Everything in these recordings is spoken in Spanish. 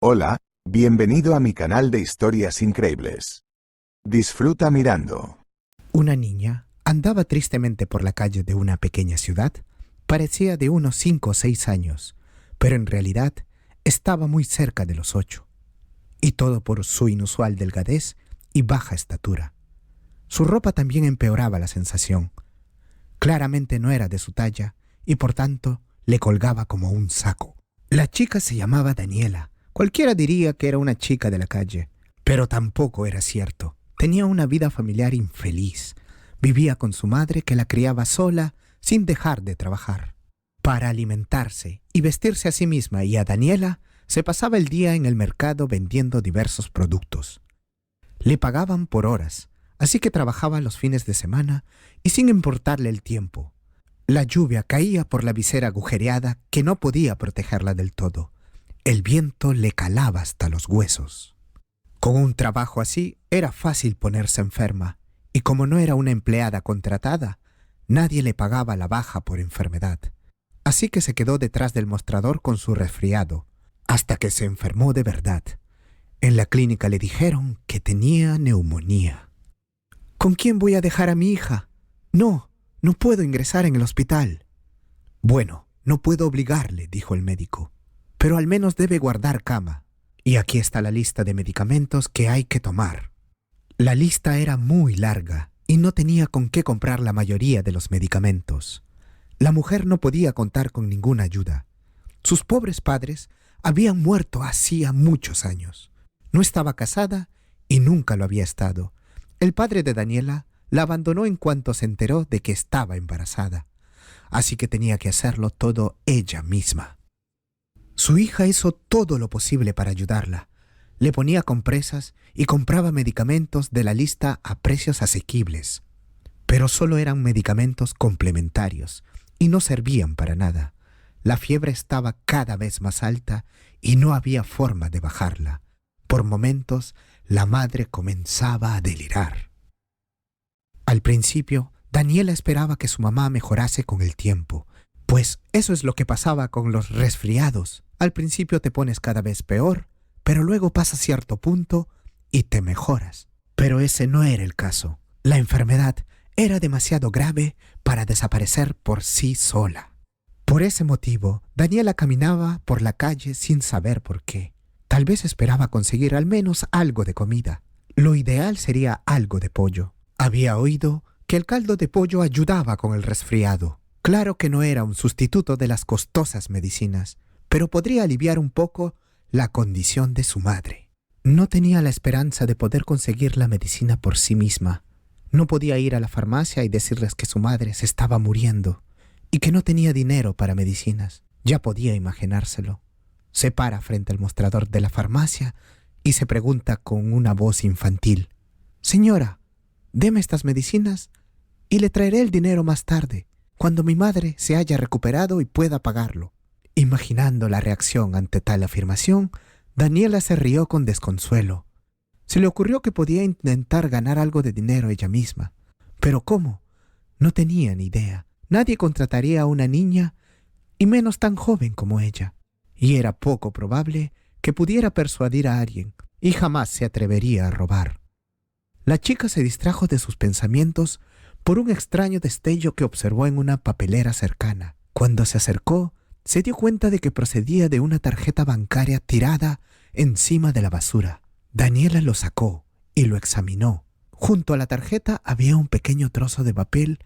Hola, bienvenido a mi canal de historias increíbles. Disfruta mirando. Una niña andaba tristemente por la calle de una pequeña ciudad. Parecía de unos 5 o 6 años, pero en realidad estaba muy cerca de los 8. Y todo por su inusual delgadez y baja estatura. Su ropa también empeoraba la sensación. Claramente no era de su talla y por tanto le colgaba como un saco. La chica se llamaba Daniela. Cualquiera diría que era una chica de la calle, pero tampoco era cierto. Tenía una vida familiar infeliz. Vivía con su madre que la criaba sola sin dejar de trabajar. Para alimentarse y vestirse a sí misma y a Daniela, se pasaba el día en el mercado vendiendo diversos productos. Le pagaban por horas, así que trabajaba los fines de semana y sin importarle el tiempo. La lluvia caía por la visera agujereada que no podía protegerla del todo. El viento le calaba hasta los huesos. Con un trabajo así era fácil ponerse enferma, y como no era una empleada contratada, nadie le pagaba la baja por enfermedad. Así que se quedó detrás del mostrador con su resfriado, hasta que se enfermó de verdad. En la clínica le dijeron que tenía neumonía. ¿Con quién voy a dejar a mi hija? No puedo ingresar en el hospital. Bueno, no puedo obligarle, dijo el médico, pero al menos debe guardar cama. Y aquí está la lista de medicamentos que hay que tomar. La lista era muy larga y no tenía con qué comprar la mayoría de los medicamentos. La mujer no podía contar con ninguna ayuda. Sus pobres padres habían muerto hacía muchos años. No estaba casada y nunca lo había estado. El padre de Daniela la abandonó en cuanto se enteró de que estaba embarazada. Así que tenía que hacerlo todo ella misma. Su hija hizo todo lo posible para ayudarla. Le ponía compresas y compraba medicamentos de la lista a precios asequibles. Pero solo eran medicamentos complementarios y no servían para nada. La fiebre estaba cada vez más alta y no había forma de bajarla. Por momentos, la madre comenzaba a delirar. Al principio, Daniela esperaba que su mamá mejorase con el tiempo, pues eso es lo que pasaba con los resfriados. Al principio te pones cada vez peor, pero luego pasa cierto punto y te mejoras. Pero ese no era el caso. La enfermedad era demasiado grave para desaparecer por sí sola. Por ese motivo, Daniela caminaba por la calle sin saber por qué. Tal vez esperaba conseguir al menos algo de comida. Lo ideal sería algo de pollo. Había oído que el caldo de pollo ayudaba con el resfriado. Claro que no era un sustituto de las costosas medicinas, pero podría aliviar un poco la condición de su madre. No tenía la esperanza de poder conseguir la medicina por sí misma. No podía ir a la farmacia y decirles que su madre se estaba muriendo y que no tenía dinero para medicinas. Ya podía imaginárselo. Se para frente al mostrador de la farmacia y se pregunta con una voz infantil: «Señora, deme estas medicinas y le traeré el dinero más tarde, cuando mi madre se haya recuperado y pueda pagarlo». Imaginando la reacción ante tal afirmación, Daniela se rió con desconsuelo. Se le ocurrió que podía intentar ganar algo de dinero ella misma. ¿Pero cómo? No tenía ni idea. Nadie contrataría a una niña, y menos tan joven como ella. Y era poco probable que pudiera persuadir a alguien, y jamás se atrevería a robar. La chica se distrajo de sus pensamientos por un extraño destello que observó en una papelera cercana. Cuando se acercó, se dio cuenta de que procedía de una tarjeta bancaria tirada encima de la basura. Daniela lo sacó y lo examinó. Junto a la tarjeta había un pequeño trozo de papel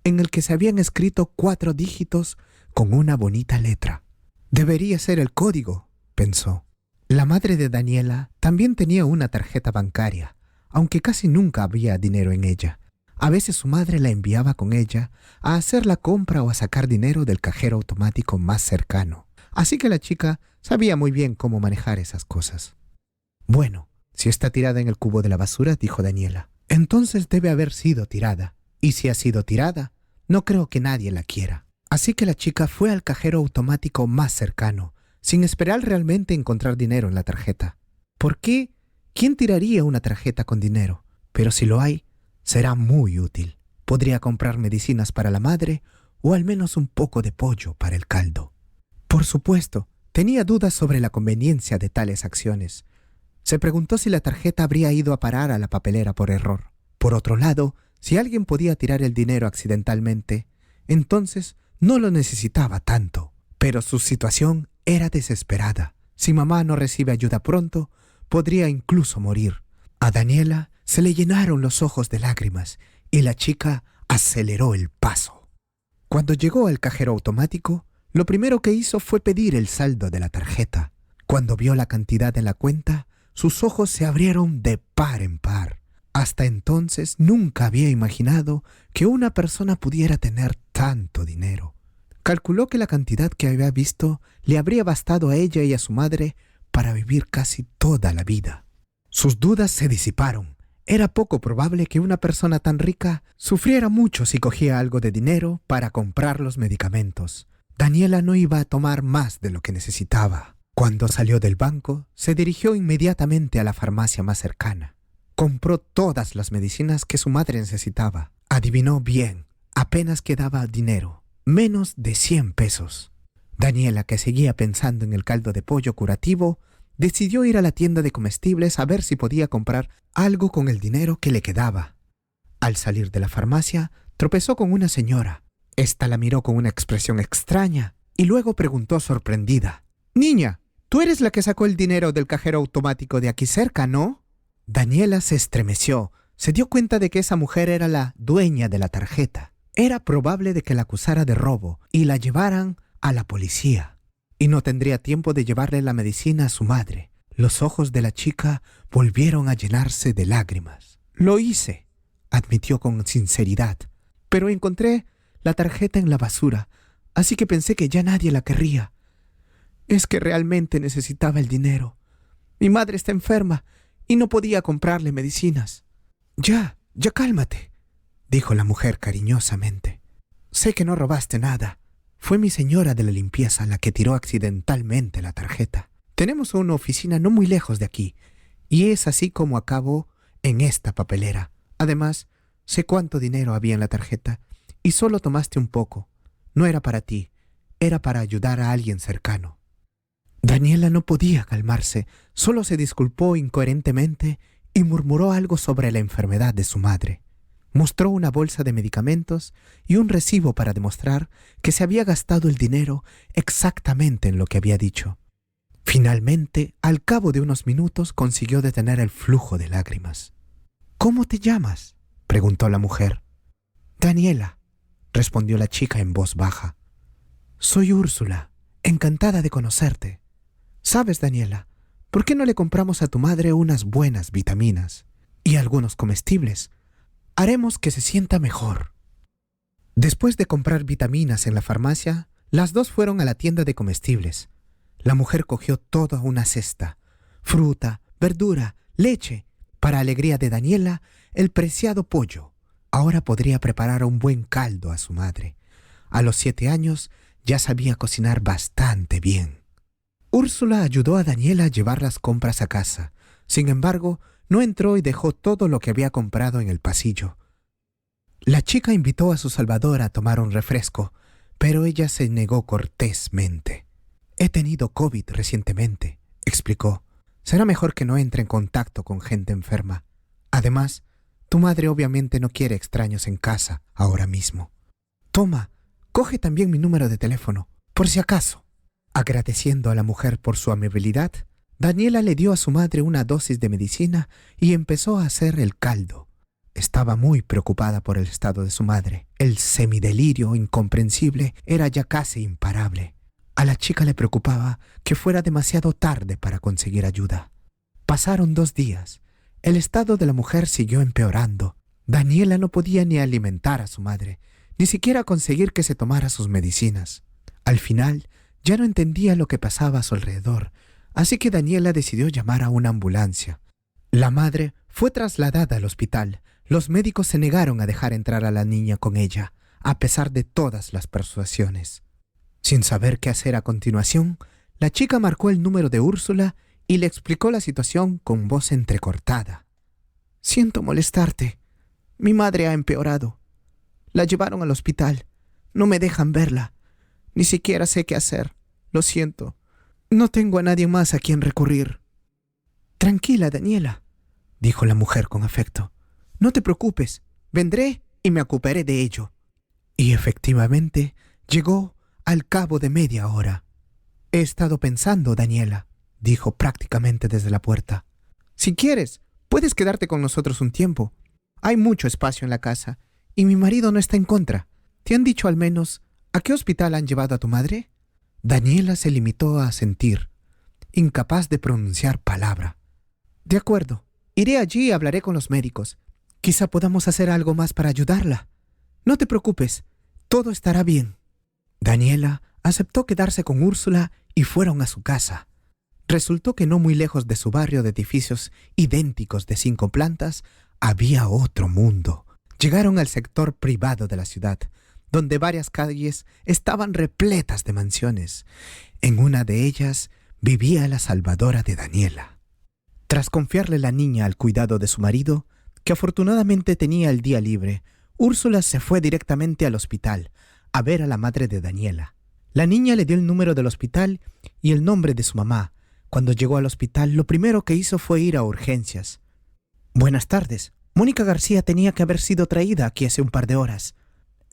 en el que se habían escrito 4 dígitos con una bonita letra. Debería ser el código, pensó. La madre de Daniela también tenía una tarjeta bancaria, aunque casi nunca había dinero en ella. A veces su madre la enviaba con ella a hacer la compra o a sacar dinero del cajero automático más cercano. Así que la chica sabía muy bien cómo manejar esas cosas. «Bueno, si está tirada en el cubo de la basura», dijo Daniela, «entonces debe haber sido tirada. Y si ha sido tirada, no creo que nadie la quiera». Así que la chica fue al cajero automático más cercano, sin esperar realmente encontrar dinero en la tarjeta. ¿Por qué? ¿Quién tiraría una tarjeta con dinero? Pero si lo hay, será muy útil. Podría comprar medicinas para la madre o al menos un poco de pollo para el caldo. Por supuesto, Tenía dudas sobre la conveniencia de tales acciones. Se preguntó si la tarjeta habría ido a parar a la papelera por error. Por otro lado, si alguien podía tirar el dinero accidentalmente, entonces no lo necesitaba tanto. Pero su situación era desesperada. Si mamá no recibe ayuda pronto, podría incluso morir. A Daniela se le llenaron los ojos de lágrimas y la chica aceleró el paso. Cuando llegó al cajero automático, lo primero que hizo fue pedir el saldo de la tarjeta. Cuando vio la cantidad en la cuenta, sus ojos se abrieron de par en par. Hasta entonces nunca había imaginado que una persona pudiera tener tanto dinero. Calculó que la cantidad que había visto le habría bastado a ella y a su madre para vivir casi toda la vida. Sus dudas se disiparon. Era poco probable que una persona tan rica sufriera mucho si cogía algo de dinero para comprar los medicamentos. Daniela no iba a tomar más de lo que necesitaba. Cuando salió del banco, se dirigió inmediatamente a la farmacia más cercana. Compró todas las medicinas que su madre necesitaba. Adivinó bien, apenas quedaba dinero, menos de 100 pesos. Daniela, que seguía pensando en el caldo de pollo curativo, decidió ir a la tienda de comestibles a ver si podía comprar algo con el dinero que le quedaba. Al salir de la farmacia, tropezó con una señora. Esta la miró con una expresión extraña y luego preguntó sorprendida: «Niña, tú eres la que sacó el dinero del cajero automático de aquí cerca, ¿no?» Daniela se estremeció. Se dio cuenta de que esa mujer era la dueña de la tarjeta. Era probable de que la acusara de robo y la llevaran a la policía. Y no tendría tiempo de llevarle la medicina a su madre. Los ojos de la chica volvieron a llenarse de lágrimas. «Lo hice», admitió con sinceridad, «pero encontré la tarjeta en la basura, así que pensé que ya nadie la querría. Es que realmente necesitaba el dinero. Mi madre está enferma y no podía comprarle medicinas». Ya cálmate», dijo la mujer cariñosamente. «Sé que no robaste nada. Fue mi señora de la limpieza la que tiró accidentalmente la tarjeta. Tenemos una oficina no muy lejos de aquí, y es así como acabó en esta papelera. Además, sé cuánto dinero había en la tarjeta, y solo tomaste un poco. No era para ti, era para ayudar a alguien cercano». Daniela no podía calmarse, solo se disculpó incoherentemente y murmuró algo sobre la enfermedad de su madre. Mostró una bolsa de medicamentos y un recibo para demostrar que se había gastado el dinero exactamente en lo que había dicho. Finalmente, al cabo de unos minutos, consiguió detener el flujo de lágrimas. «¿Cómo te llamas?», preguntó la mujer. «Daniela», respondió la chica en voz baja. «Soy Úrsula, encantada de conocerte. ¿Sabes, Daniela, por qué no le compramos a tu madre unas buenas vitaminas y algunos comestibles? Haremos que se sienta mejor». Después de comprar vitaminas en la farmacia, las dos fueron a la tienda de comestibles. La mujer cogió toda una cesta: fruta, verdura, leche. Para alegría de Daniela, el preciado pollo. Ahora podría preparar un buen caldo a su madre. A los 7 años ya sabía cocinar bastante bien. Úrsula ayudó a Daniela a llevar las compras a casa. Sin embargo, no entró y dejó todo lo que había comprado en el pasillo. La chica invitó a su salvador a tomar un refresco, pero ella se negó cortésmente. «He tenido COVID recientemente», explicó. «Será mejor que no entre en contacto con gente enferma. Además, tu madre obviamente no quiere extraños en casa ahora mismo. Toma, coge también mi número de teléfono, por si acaso». Agradeciendo a la mujer por su amabilidad, Daniela le dio a su madre una dosis de medicina y empezó a hacer el caldo. Estaba muy preocupada por el estado de su madre. El semidelirio incomprensible era ya casi imparable. A la chica le preocupaba que fuera demasiado tarde para conseguir ayuda. Pasaron 2 días. El estado de la mujer siguió empeorando. Daniela no podía ni alimentar a su madre, ni siquiera conseguir que se tomara sus medicinas. Al final, ya no entendía lo que pasaba a su alrededor, así que Daniela decidió llamar a una ambulancia. La madre fue trasladada al hospital. Los médicos se negaron a dejar entrar a la niña con ella, a pesar de todas las persuasiones. Sin saber qué hacer a continuación, la chica marcó el número de Úrsula y le explicó la situación con voz entrecortada. «Siento molestarte. Mi madre ha empeorado. La llevaron al hospital. No me dejan verla. Ni siquiera sé qué hacer. Lo siento. No tengo a nadie más a quien recurrir. Tranquila, Daniela, dijo la mujer con afecto. No te preocupes, vendré y me ocuparé de ello. Y efectivamente llegó al cabo de media hora. He estado pensando, Daniela, dijo prácticamente desde la puerta. Si quieres, puedes quedarte con nosotros un tiempo. Hay mucho espacio en la casa y mi marido no está en contra. ¿Te han dicho al menos a qué hospital han llevado a tu madre? Daniela se limitó a asentir, incapaz de pronunciar palabra. De acuerdo, iré allí y hablaré con los médicos. Quizá podamos hacer algo más para ayudarla. No te preocupes, todo estará bien. Daniela aceptó quedarse con Úrsula y fueron a su casa. Resultó que no muy lejos de su barrio de edificios idénticos de 5 plantas había otro mundo. Llegaron al sector privado de la ciudad, donde varias calles estaban repletas de mansiones. En una de ellas vivía la salvadora de Daniela. Tras confiarle la niña al cuidado de su marido, que afortunadamente tenía el día libre, Úrsula se fue directamente al hospital a ver a la madre de Daniela. La niña le dio el número del hospital y el nombre de su mamá. Cuando llegó al hospital, lo primero que hizo fue ir a urgencias. Buenas tardes. Mónica García tenía que haber sido traída aquí hace un par de horas.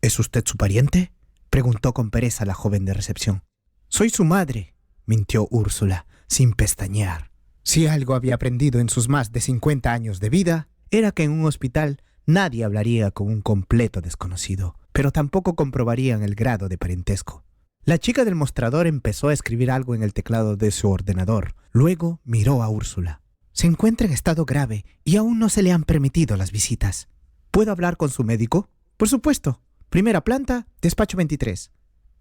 ¿Es usted su pariente?, preguntó con pereza la joven de recepción. Soy su madre, mintió Úrsula, sin pestañear. Si algo había aprendido en sus más de 50 años de vida, era que en un hospital nadie hablaría con un completo desconocido, pero tampoco comprobarían el grado de parentesco. La chica del mostrador empezó a escribir algo en el teclado de su ordenador. Luego miró a Úrsula. Se encuentra en estado grave y aún no se le han permitido las visitas. ¿Puedo hablar con su médico? Por supuesto. Primera planta, despacho 23.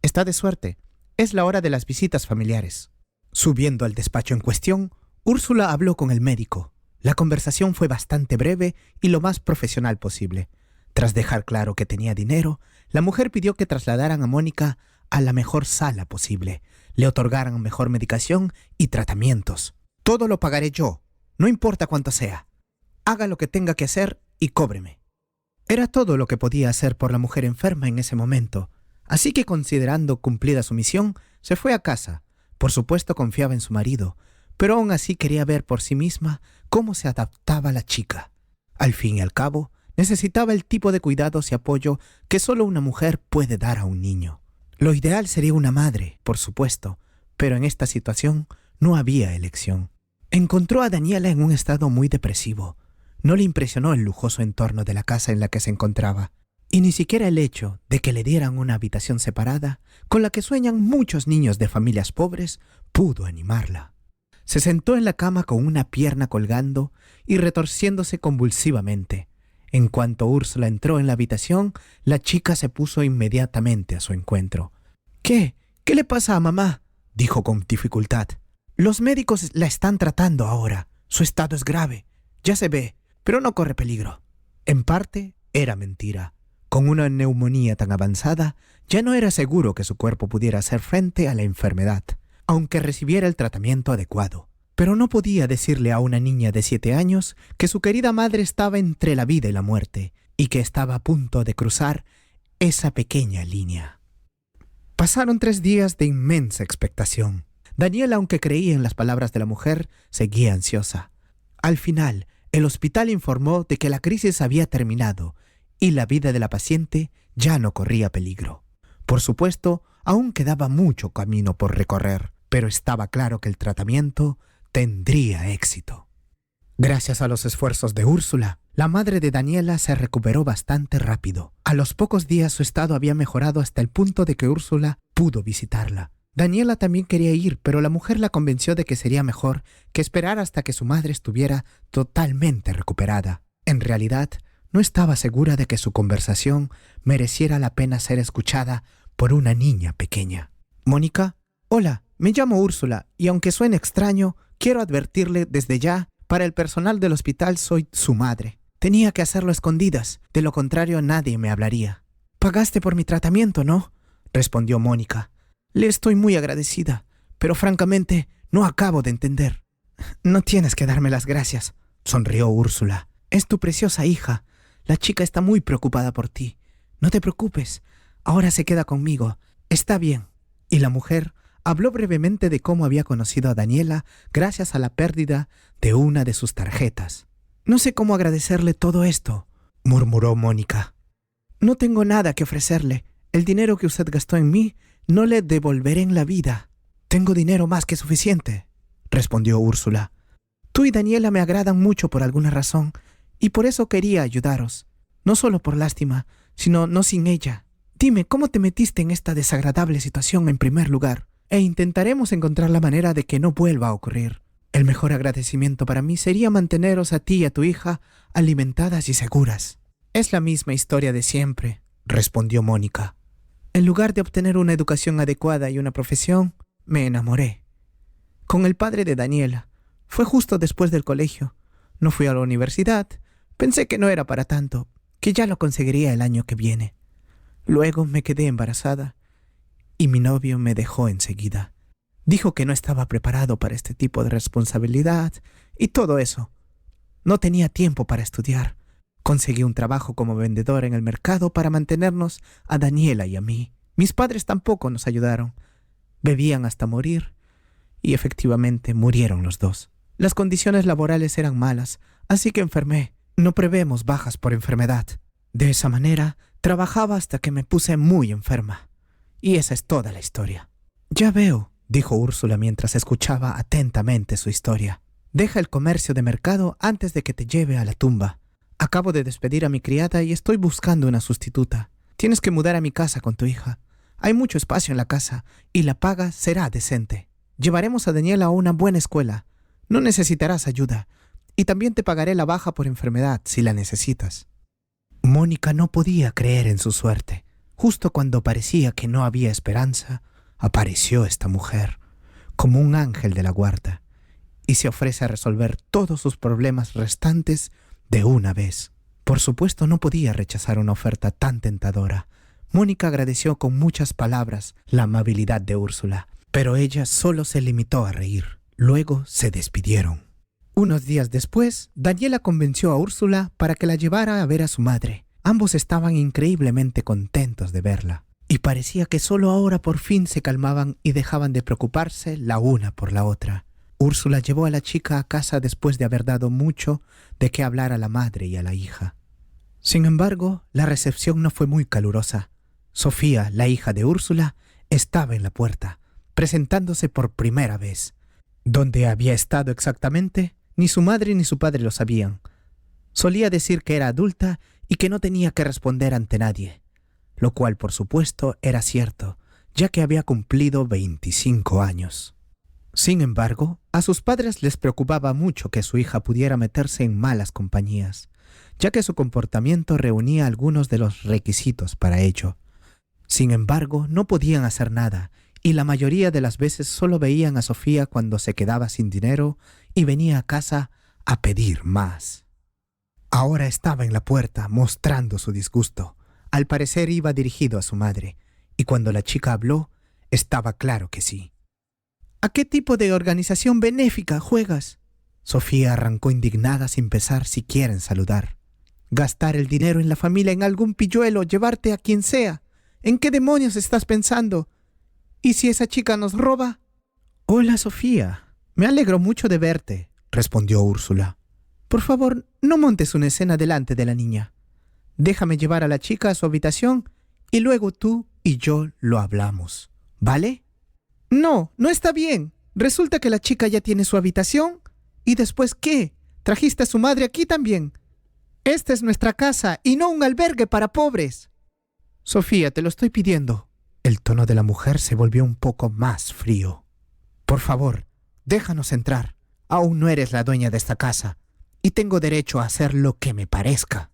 Está de suerte. Es la hora de las visitas familiares. Subiendo al despacho en cuestión, Úrsula habló con el médico. La conversación fue bastante breve y lo más profesional posible. Tras dejar claro que tenía dinero, la mujer pidió que trasladaran a Mónica a la mejor sala posible, le otorgaran mejor medicación y tratamientos. Todo lo pagaré yo, no importa cuánto sea. Haga lo que tenga que hacer y cóbreme. Era todo lo que podía hacer por la mujer enferma en ese momento, así que considerando cumplida su misión, se fue a casa. Por supuesto confiaba en su marido, pero aún así quería ver por sí misma cómo se adaptaba la chica. Al fin y al cabo, necesitaba el tipo de cuidados y apoyo que solo una mujer puede dar a un niño. Lo ideal sería una madre, por supuesto, pero en esta situación no había elección. Encontró a Daniela en un estado muy depresivo. No le impresionó el lujoso entorno de la casa en la que se encontraba, y ni siquiera el hecho de que le dieran una habitación separada, con la que sueñan muchos niños de familias pobres, pudo animarla. Se sentó en la cama con una pierna colgando y retorciéndose convulsivamente. En cuanto Úrsula entró en la habitación, la chica se puso inmediatamente a su encuentro. ¿Qué? ¿Qué le pasa a mamá?, dijo con dificultad. Los médicos la están tratando ahora. Su estado es grave. Ya se ve, pero no corre peligro. En parte, era mentira. Con una neumonía tan avanzada, ya no era seguro que su cuerpo pudiera hacer frente a la enfermedad, aunque recibiera el tratamiento adecuado. Pero no podía decirle a una niña de 7 años que su querida madre estaba entre la vida y la muerte, y que estaba a punto de cruzar esa pequeña línea. Pasaron 3 días de inmensa expectación. Daniela, aunque creía en las palabras de la mujer, seguía ansiosa. Al final, el hospital informó de que la crisis había terminado y la vida de la paciente ya no corría peligro. Por supuesto, aún quedaba mucho camino por recorrer, pero estaba claro que el tratamiento tendría éxito. Gracias a los esfuerzos de Úrsula, la madre de Daniela se recuperó bastante rápido. A los pocos días su estado había mejorado hasta el punto de que Úrsula pudo visitarla. Daniela también quería ir, pero la mujer la convenció de que sería mejor que esperar hasta que su madre estuviera totalmente recuperada. En realidad, no estaba segura de que su conversación mereciera la pena ser escuchada por una niña pequeña. «Mónica, hola, me llamo Úrsula y aunque suene extraño, quiero advertirle desde ya, para el personal del hospital soy su madre. Tenía que hacerlo a escondidas, de lo contrario nadie me hablaría». «Pagaste por mi tratamiento, ¿no?», respondió Mónica. «Le estoy muy agradecida, pero francamente no acabo de entender». «No tienes que darme las gracias», sonrió Úrsula. «Es tu preciosa hija. La chica está muy preocupada por ti. No te preocupes. Ahora se queda conmigo. Está bien». Y la mujer habló brevemente de cómo había conocido a Daniela gracias a la pérdida de una de sus tarjetas. «No sé cómo agradecerle todo esto», murmuró Mónica. «No tengo nada que ofrecerle. El dinero que usted gastó en mí no le devolveré en la vida». «Tengo dinero más que suficiente», respondió Úrsula. «Tú y Daniela me agradan mucho por alguna razón, y por eso quería ayudaros. No solo por lástima, sino no sin ella. Dime, ¿cómo te metiste en esta desagradable situación en primer lugar? E intentaremos encontrar la manera de que no vuelva a ocurrir. El mejor agradecimiento para mí sería manteneros a ti y a tu hija alimentadas y seguras». «Es la misma historia de siempre», respondió Mónica. «En lugar de obtener una educación adecuada y una profesión, me enamoré. Con el padre de Daniela. Fue justo después del colegio. No fui a la universidad. Pensé que no era para tanto, que ya lo conseguiría el año que viene. Luego me quedé embarazada y mi novio me dejó enseguida. Dijo que no estaba preparado para este tipo de responsabilidad y todo eso. No tenía tiempo para estudiar. Conseguí un trabajo como vendedor en el mercado para mantenernos a Daniela y a mí. Mis padres tampoco nos ayudaron. Bebían hasta morir y efectivamente murieron los dos. Las condiciones laborales eran malas, así que enfermé. No prevemos bajas por enfermedad. De esa manera, trabajaba hasta que me puse muy enferma. Y esa es toda la historia». «Ya veo», dijo Úrsula mientras escuchaba atentamente su historia. «Deja el comercio de mercado antes de que te lleve a la tumba. Acabo de despedir a mi criada y estoy buscando una sustituta. Tienes que mudar a mi casa con tu hija. Hay mucho espacio en la casa y la paga será decente. Llevaremos a Daniela a una buena escuela. No necesitarás ayuda. Y también te pagaré la baja por enfermedad si la necesitas». Mónica no podía creer en su suerte. Justo cuando parecía que no había esperanza, apareció esta mujer, como un ángel de la guarda, y se ofrece a resolver todos sus problemas restantes de una vez. Por supuesto, no podía rechazar una oferta tan tentadora. Mónica agradeció con muchas palabras la amabilidad de Úrsula, pero ella solo se limitó a reír. Luego se despidieron. Unos días después, Daniela convenció a Úrsula para que la llevara a ver a su madre. Ambos estaban increíblemente contentos de verla, y parecía que solo ahora por fin se calmaban y dejaban de preocuparse la una por la otra. Úrsula llevó a la chica a casa después de haber dado mucho de qué hablar a la madre y a la hija. Sin embargo, la recepción no fue muy calurosa. Sofía, la hija de Úrsula, estaba en la puerta, presentándose por primera vez. ¿Dónde había estado exactamente? Ni su madre ni su padre lo sabían. Solía decir que era adulta y que no tenía que responder ante nadie, lo cual por supuesto era cierto, ya que había cumplido 25 años. Sin embargo, a sus padres les preocupaba mucho que su hija pudiera meterse en malas compañías, ya que su comportamiento reunía algunos de los requisitos para ello. Sin embargo, no podían hacer nada, y la mayoría de las veces solo veían a Sofía cuando se quedaba sin dinero y venía a casa a pedir más. Ahora estaba en la puerta mostrando su disgusto. Al parecer iba dirigido a su madre, y cuando la chica habló, estaba claro que sí. ¿A qué tipo de organización benéfica juegas? Sofía arrancó indignada sin pensar siquiera en saludar. ¿Gastar el dinero en la familia en algún pilluelo, llevarte a quien sea? ¿En qué demonios estás pensando? ¿Y si esa chica nos roba? Hola, Sofía. Me alegro mucho de verte, respondió Úrsula. Por favor, no montes una escena delante de la niña. Déjame llevar a la chica a su habitación y luego tú y yo lo hablamos, ¿vale? No, no está bien. Resulta que la chica ya tiene su habitación. ¿Y después qué? ¿Trajiste a su madre aquí también? Esta es nuestra casa y no un albergue para pobres. Sofía, te lo estoy pidiendo. El tono de la mujer se volvió un poco más frío. Por favor, déjanos entrar. Aún no eres la dueña de esta casa y tengo derecho a hacer lo que me parezca.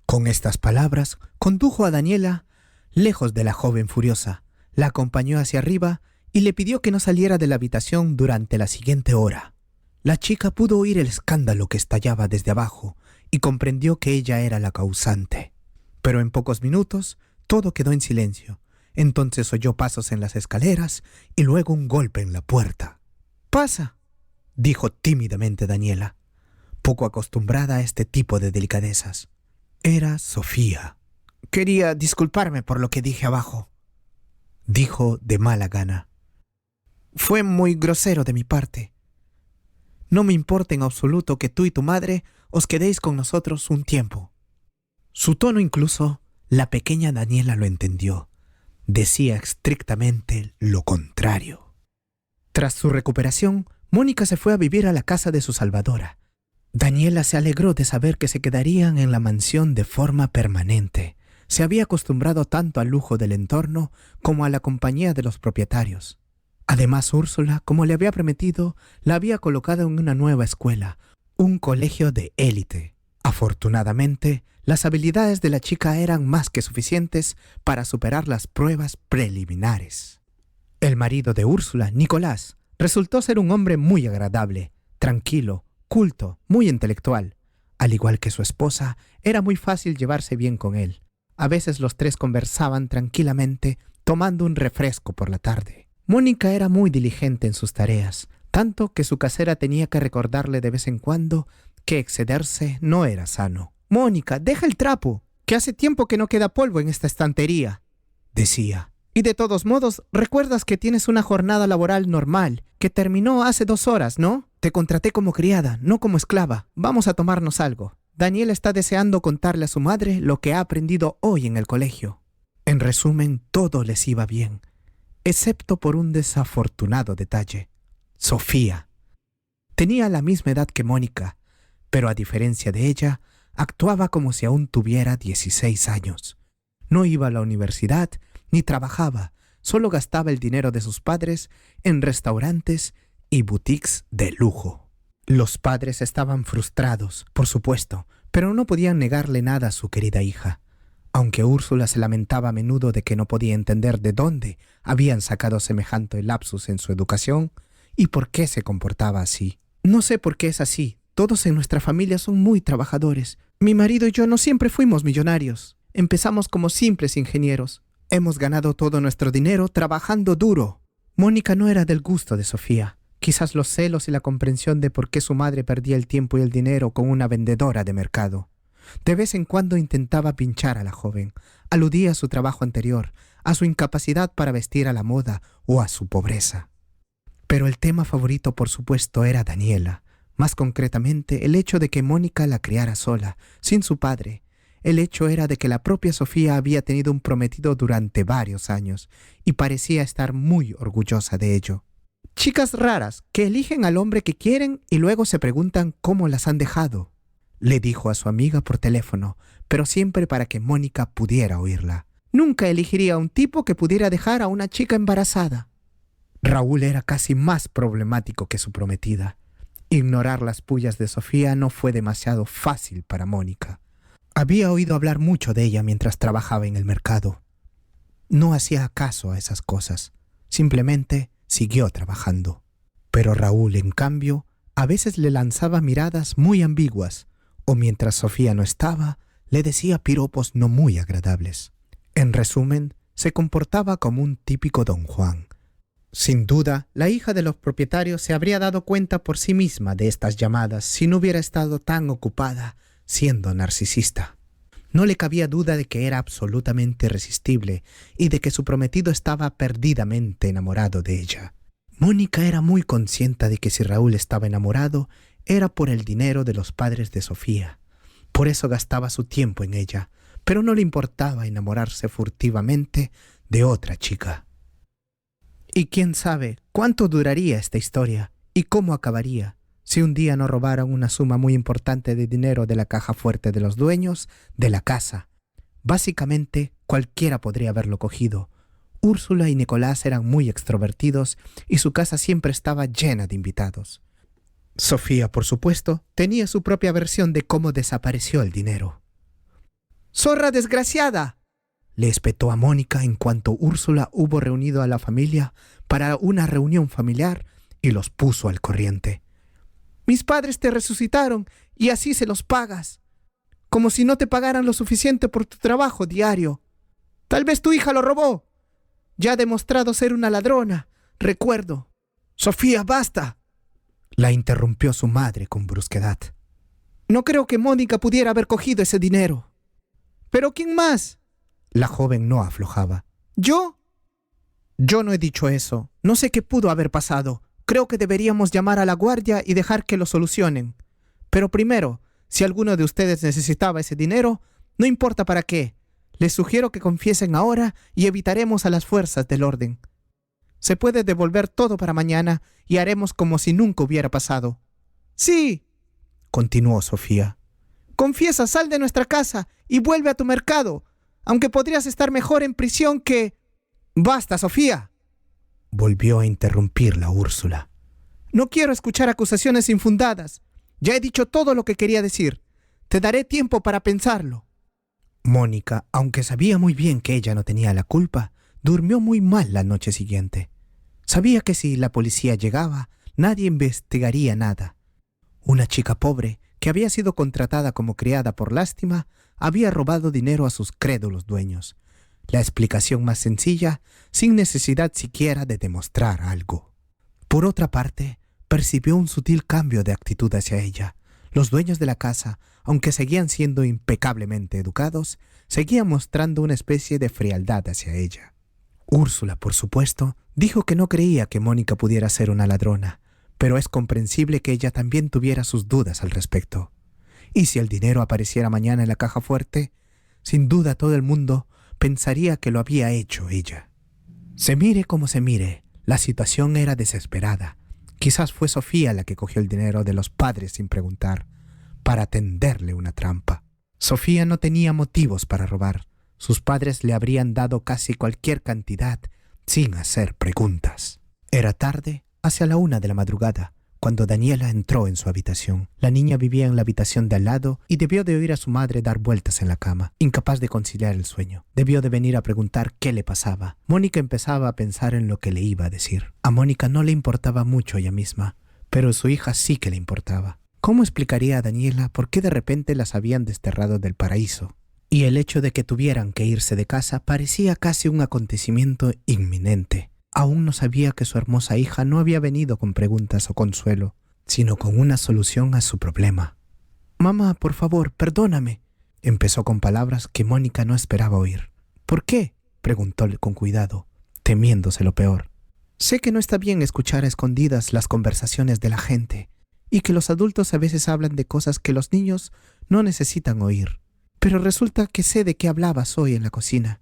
Con estas palabras, condujo a Daniela lejos de la joven furiosa, la acompañó hacia arriba y le pidió que no saliera de la habitación durante la siguiente hora. La chica pudo oír el escándalo que estallaba desde abajo y comprendió que ella era la causante. Pero en pocos minutos todo quedó en silencio. Entonces oyó pasos en las escaleras y luego un golpe en la puerta. «Pasa», dijo tímidamente Daniela, poco acostumbrada a este tipo de delicadezas. Era Sofía. «Quería disculparme por lo que dije abajo», dijo de mala gana. Fue muy grosero de mi parte. No me importa en absoluto que tú y tu madre os quedéis con nosotros un tiempo. Su tono incluso, la pequeña Daniela lo entendió. Decía estrictamente lo contrario. Tras su recuperación, Mónica se fue a vivir a la casa de su salvadora. Daniela se alegró de saber que se quedarían en la mansión de forma permanente. Se había acostumbrado tanto al lujo del entorno como a la compañía de los propietarios. Además, Úrsula, como le había prometido, la había colocado en una nueva escuela, un colegio de élite. Afortunadamente, las habilidades de la chica eran más que suficientes para superar las pruebas preliminares. El marido de Úrsula, Nicolás, resultó ser un hombre muy agradable, tranquilo, culto, muy intelectual. Al igual que su esposa, era muy fácil llevarse bien con él. A veces los tres conversaban tranquilamente, tomando un refresco por la tarde. Mónica era muy diligente en sus tareas, tanto que su casera tenía que recordarle de vez en cuando que excederse no era sano. «Mónica, deja el trapo, que hace tiempo que no queda polvo en esta estantería», decía. «Y de todos modos, recuerdas que tienes una jornada laboral normal, que terminó hace 2 horas, ¿no? Te contraté como criada, no como esclava. Vamos a tomarnos algo». Daniela está deseando contarle a su madre lo que ha aprendido hoy en el colegio. En resumen, todo les iba bien, excepto por un desafortunado detalle. Sofía. Tenía la misma edad que Mónica, pero a diferencia de ella, actuaba como si aún tuviera 16 años. No iba a la universidad ni trabajaba, solo gastaba el dinero de sus padres en restaurantes y boutiques de lujo. Los padres estaban frustrados, por supuesto, pero no podían negarle nada a su querida hija. Aunque Úrsula se lamentaba a menudo de que no podía entender de dónde habían sacado semejante lapsus en su educación y por qué se comportaba así. «No sé por qué es así. Todos en nuestra familia son muy trabajadores. Mi marido y yo no siempre fuimos millonarios. Empezamos como simples ingenieros. Hemos ganado todo nuestro dinero trabajando duro». Mónica no era del gusto de Sofía. Quizás los celos y la comprensión de por qué su madre perdía el tiempo y el dinero con una vendedora de mercado. De vez en cuando intentaba pinchar a la joven. Aludía a su trabajo anterior, a su incapacidad para vestir a la moda o a su pobreza. Pero el tema favorito, por supuesto, era Daniela. Más concretamente, el hecho de que Mónica la criara sola, sin su padre. El hecho era de que la propia Sofía había tenido un prometido durante varios años y parecía estar muy orgullosa de ello. «Chicas raras que eligen al hombre que quieren y luego se preguntan cómo las han dejado», le dijo a su amiga por teléfono, pero siempre para que Mónica pudiera oírla. «Nunca elegiría a un tipo que pudiera dejar a una chica embarazada». Raúl era casi más problemático que su prometida. Ignorar las pullas de Sofía no fue demasiado fácil para Mónica. Había oído hablar mucho de ella mientras trabajaba en el mercado. No hacía caso a esas cosas. Simplemente siguió trabajando. Pero Raúl, en cambio, a veces le lanzaba miradas muy ambiguas, o mientras Sofía no estaba, le decía piropos no muy agradables. En resumen, se comportaba como un típico don Juan. Sin duda, la hija de los propietarios se habría dado cuenta por sí misma de estas llamadas si no hubiera estado tan ocupada siendo narcisista. No le cabía duda de que era absolutamente irresistible y de que su prometido estaba perdidamente enamorado de ella. Mónica era muy consciente de que si Raúl estaba enamorado, era por el dinero de los padres de Sofía. Por eso gastaba su tiempo en ella, pero no le importaba enamorarse furtivamente de otra chica. Y quién sabe cuánto duraría esta historia y cómo acabaría si un día no robaran una suma muy importante de dinero de la caja fuerte de los dueños de la casa. Básicamente, cualquiera podría haberlo cogido. Úrsula y Nicolás eran muy extrovertidos y su casa siempre estaba llena de invitados. Sofía, por supuesto, tenía su propia versión de cómo desapareció el dinero. «¡Zorra desgraciada!», le espetó a Mónica en cuanto Úrsula hubo reunido a la familia para una reunión familiar y los puso al corriente. «Mis padres te resucitaron y así se los pagas. Como si no te pagaran lo suficiente por tu trabajo diario. Tal vez tu hija lo robó. Ya ha demostrado ser una ladrona, recuerdo». «Sofía, basta», la interrumpió su madre con brusquedad. «No creo que Mónica pudiera haber cogido ese dinero». «¿Pero quién más?». La joven no aflojaba. «¿Yo? Yo no he dicho eso. No sé qué pudo haber pasado. Creo que deberíamos llamar a la guardia y dejar que lo solucionen. Pero primero, si alguno de ustedes necesitaba ese dinero, no importa para qué. Les sugiero que confiesen ahora y evitaremos a las fuerzas del orden. Se puede devolver todo para mañana y haremos como si nunca hubiera pasado. ¡Sí!, continuó Sofía. Confiesa, sal de nuestra casa y vuelve a tu mercado, aunque podrías estar mejor en prisión que... ¡Basta, Sofía!, volvió a interrumpirla Úrsula. No quiero escuchar acusaciones infundadas. Ya he dicho todo lo que quería decir. Te daré tiempo para pensarlo. Mónica, aunque sabía muy bien que ella no tenía la culpa, durmió muy mal la noche siguiente. Sabía que si la policía llegaba, nadie investigaría nada. Una chica pobre, que había sido contratada como criada por lástima, había robado dinero a sus crédulos dueños. La explicación más sencilla, sin necesidad siquiera de demostrar algo. Por otra parte, percibió un sutil cambio de actitud hacia ella. Los dueños de la casa, aunque seguían siendo impecablemente educados, seguían mostrando una especie de frialdad hacia ella. Úrsula, por supuesto, dijo que no creía que Mónica pudiera ser una ladrona, pero es comprensible que ella también tuviera sus dudas al respecto. Y si el dinero apareciera mañana en la caja fuerte, sin duda todo el mundo pensaría que lo había hecho ella. Se mire como se mire, la situación era desesperada. Quizás fue Sofía la que cogió el dinero de los padres sin preguntar, para tenderle una trampa. Sofía no tenía motivos para robar. Sus padres le habrían dado casi cualquier cantidad sin hacer preguntas. Era tarde, hacia la 1 de la madrugada, cuando Daniela entró en su habitación. La niña vivía en la habitación de al lado y debió de oír a su madre dar vueltas en la cama, incapaz de conciliar el sueño. Debió de venir a preguntar qué le pasaba. Mónica empezaba a pensar en lo que le iba a decir. A Mónica no le importaba mucho ella misma, pero su hija sí que le importaba. ¿Cómo explicaría a Daniela por qué de repente las habían desterrado del paraíso? Y el hecho de que tuvieran que irse de casa parecía casi un acontecimiento inminente. Aún no sabía que su hermosa hija no había venido con preguntas o consuelo, sino con una solución a su problema. «Mamá, por favor, perdóname», empezó con palabras que Mónica no esperaba oír. «¿Por qué?», preguntóle con cuidado, temiéndose lo peor. «Sé que no está bien escuchar a escondidas las conversaciones de la gente y que los adultos a veces hablan de cosas que los niños no necesitan oír. Pero resulta que sé de qué hablabas hoy en la cocina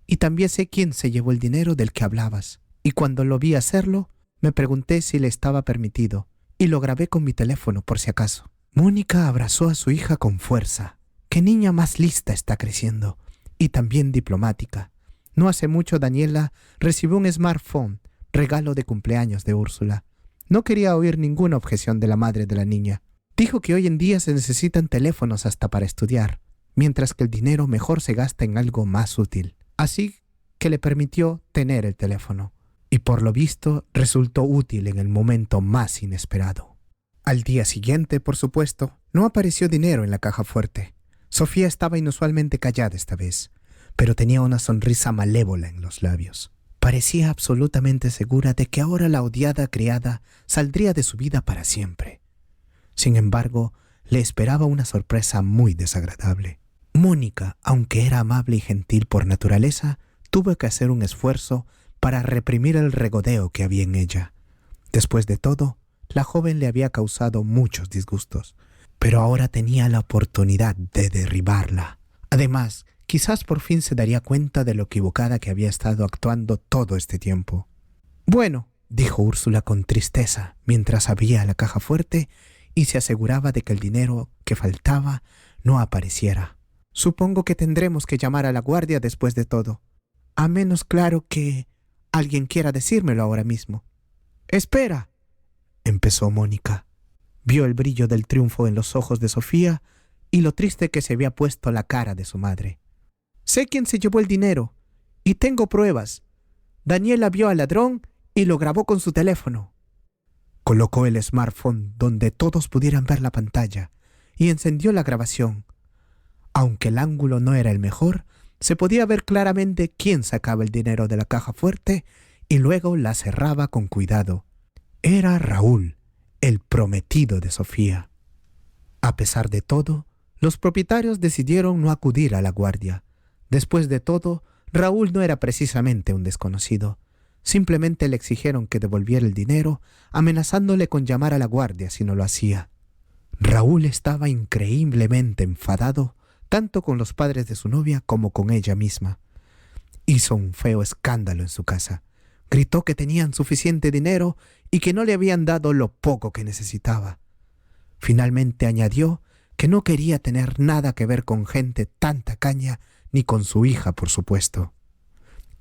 y también sé quién se llevó el dinero del que hablabas. Y cuando lo vi hacerlo, me pregunté si le estaba permitido y lo grabé con mi teléfono por si acaso». Mónica abrazó a su hija con fuerza. «Qué niña más lista está creciendo y también diplomática». No hace mucho Daniela recibió un smartphone, regalo de cumpleaños de Úrsula. No quería oír ninguna objeción de la madre de la niña. Dijo que hoy en día se necesitan teléfonos hasta para estudiar, mientras que el dinero mejor se gasta en algo más útil. Así que le permitió tener el teléfono. Y por lo visto resultó útil en el momento más inesperado. Al día siguiente, por supuesto, no apareció dinero en la caja fuerte. Sofía estaba inusualmente callada esta vez, pero tenía una sonrisa malévola en los labios. Parecía absolutamente segura de que ahora la odiada criada saldría de su vida para siempre. Sin embargo, le esperaba una sorpresa muy desagradable. Mónica, aunque era amable y gentil por naturaleza, tuvo que hacer un esfuerzo para reprimir el regodeo que había en ella. Después de todo, la joven le había causado muchos disgustos, pero ahora tenía la oportunidad de derribarla. Además, quizás por fin se daría cuenta de lo equivocada que había estado actuando todo este tiempo. «Bueno», dijo Úrsula con tristeza, mientras abría la caja fuerte y se aseguraba de que el dinero que faltaba no apareciera. «Supongo que tendremos que llamar a la guardia después de todo. A menos claro que alguien quiera decírmelo ahora mismo». «Espera», empezó Mónica. Vio el brillo del triunfo en los ojos de Sofía y lo triste que se había puesto la cara de su madre. «Sé quién se llevó el dinero y tengo pruebas. Daniela vio al ladrón y lo grabó con su teléfono». Colocó el smartphone donde todos pudieran ver la pantalla y encendió la grabación. Aunque el ángulo no era el mejor, se podía ver claramente quién sacaba el dinero de la caja fuerte y luego la cerraba con cuidado. Era Raúl, el prometido de Sofía. A pesar de todo, los propietarios decidieron no acudir a la guardia. Después de todo, Raúl no era precisamente un desconocido. Simplemente le exigieron que devolviera el dinero, amenazándole con llamar a la guardia si no lo hacía. Raúl estaba increíblemente enfadado, tanto con los padres de su novia como con ella misma. Hizo un feo escándalo en su casa. Gritó que tenían suficiente dinero y que no le habían dado lo poco que necesitaba. Finalmente añadió que no quería tener nada que ver con gente tan tacaña, ni con su hija, por supuesto.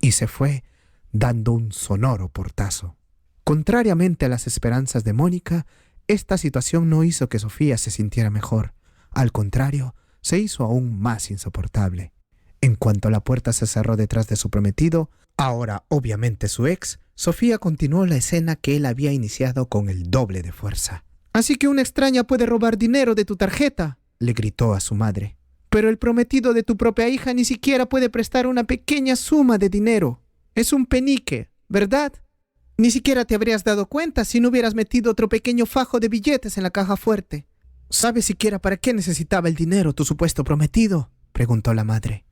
Y se fue dando un sonoro portazo. Contrariamente a las esperanzas de Mónica, esta situación no hizo que Sofía se sintiera mejor. Al contrario, se hizo aún más insoportable. En cuanto la puerta se cerró detrás de su prometido, ahora obviamente su ex, Sofía continuó la escena que él había iniciado con el doble de fuerza. «Así que una extraña puede robar dinero de tu tarjeta», le gritó a su madre. «Pero el prometido de tu propia hija ni siquiera puede prestar una pequeña suma de dinero. Es un penique, ¿verdad? Ni siquiera te habrías dado cuenta si no hubieras metido otro pequeño fajo de billetes en la caja fuerte. ¿Sabes siquiera para qué necesitaba el dinero tu supuesto prometido?», preguntó la madre.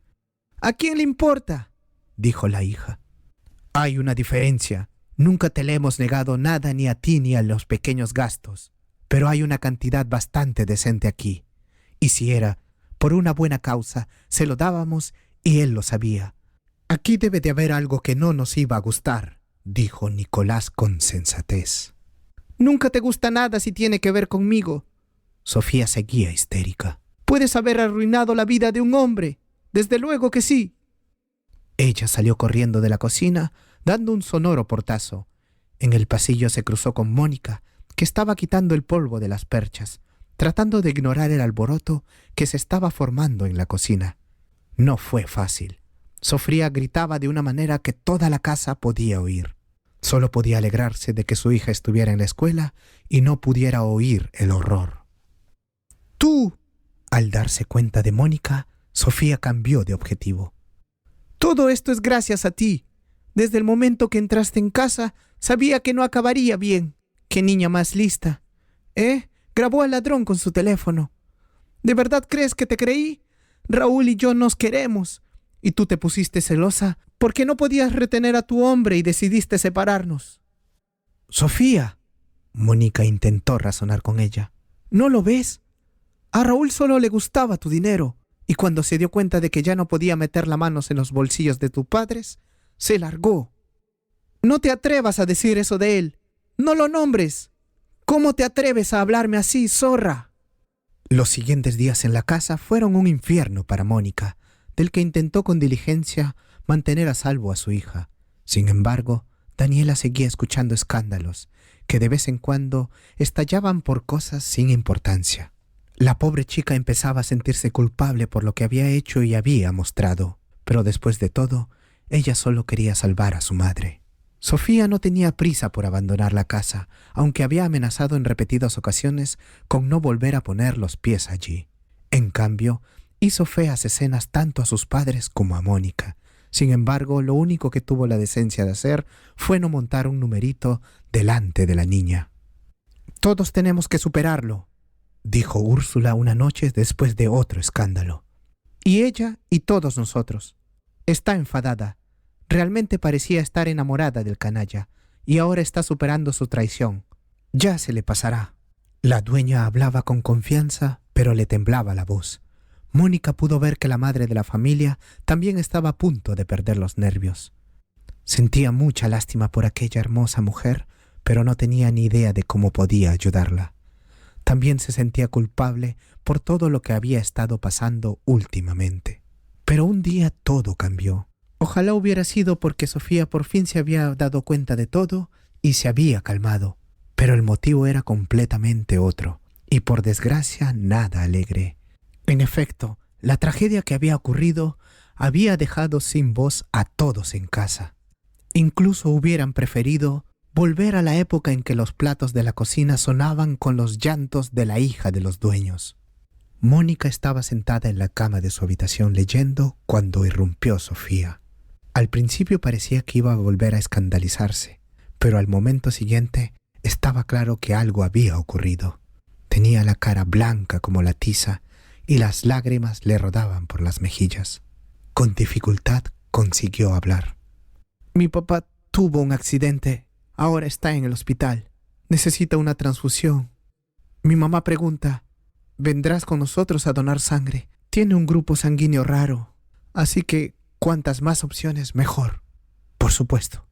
«¿A quién le importa?», dijo la hija. «Hay una diferencia. Nunca te le hemos negado nada ni a ti ni a los pequeños gastos. Pero hay una cantidad bastante decente aquí. Y si era por una buena causa, se lo dábamos y él lo sabía. Aquí debe de haber algo que no nos iba a gustar», dijo Nicolás con sensatez. «Nunca te gusta nada si tiene que ver conmigo». Sofía seguía histérica. «Puedes haber arruinado la vida de un hombre. Desde luego que sí». Ella salió corriendo de la cocina, dando un sonoro portazo. En el pasillo se cruzó con Mónica, que estaba quitando el polvo de las perchas, tratando de ignorar el alboroto que se estaba formando en la cocina. No fue fácil. Sofía gritaba de una manera que toda la casa podía oír. Solo podía alegrarse de que su hija estuviera en la escuela y no pudiera oír el horror. «¡Tú!». Al darse cuenta de Mónica, Sofía cambió de objetivo. «Todo esto es gracias a ti. Desde el momento que entraste en casa, sabía que no acabaría bien. ¡Qué niña más lista! Grabó al ladrón con su teléfono. ¿De verdad crees que te creí? Raúl y yo nos queremos. Y tú te pusiste celosa porque no podías retener a tu hombre y decidiste separarnos». «Sofía», Mónica intentó razonar con ella, «¿no lo ves? A Raúl solo le gustaba tu dinero, y cuando se dio cuenta de que ya no podía meter las manos en los bolsillos de tus padres, se largó. No te atrevas a decir eso de él. No lo nombres. ¿Cómo te atreves a hablarme así, zorra?». Los siguientes días en la casa fueron un infierno para Mónica, del que intentó con diligencia mantener a salvo a su hija. Sin embargo, Daniela seguía escuchando escándalos que de vez en cuando estallaban por cosas sin importancia. La pobre chica empezaba a sentirse culpable por lo que había hecho y había mostrado, pero después de todo, ella solo quería salvar a su madre. Sofía no tenía prisa por abandonar la casa, aunque había amenazado en repetidas ocasiones con no volver a poner los pies allí. En cambio, hizo feas escenas tanto a sus padres como a Mónica. Sin embargo, lo único que tuvo la decencia de hacer fue no montar un numerito delante de la niña. «Todos tenemos que superarlo», dijo Úrsula una noche después de otro escándalo. «Y ella y todos nosotros. Está enfadada. Realmente parecía estar enamorada del canalla y ahora está superando su traición. Ya se le pasará». La dueña hablaba con confianza, pero le temblaba la voz. Mónica pudo ver que la madre de la familia también estaba a punto de perder los nervios. Sentía mucha lástima por aquella hermosa mujer, pero no tenía ni idea de cómo podía ayudarla. También se sentía culpable por todo lo que había estado pasando últimamente. Pero un día todo cambió. Ojalá hubiera sido porque Sofía por fin se había dado cuenta de todo y se había calmado. Pero el motivo era completamente otro, y por desgracia nada alegre. En efecto, la tragedia que había ocurrido había dejado sin voz a todos en casa. Incluso hubieran preferido volver a la época en que los platos de la cocina sonaban con los llantos de la hija de los dueños. Mónica estaba sentada en la cama de su habitación leyendo cuando irrumpió Sofía. Al principio parecía que iba a volver a escandalizarse, pero al momento siguiente estaba claro que algo había ocurrido. Tenía la cara blanca como la tiza y las lágrimas le rodaban por las mejillas. Con dificultad consiguió hablar. «Mi papá Tuvo un accidente. Ahora está en el hospital. Necesita una transfusión. Mi mamá pregunta, ¿vendrás con nosotros a donar sangre? Tiene un grupo sanguíneo raro. Así que cuantas más opciones, mejor. Por supuesto,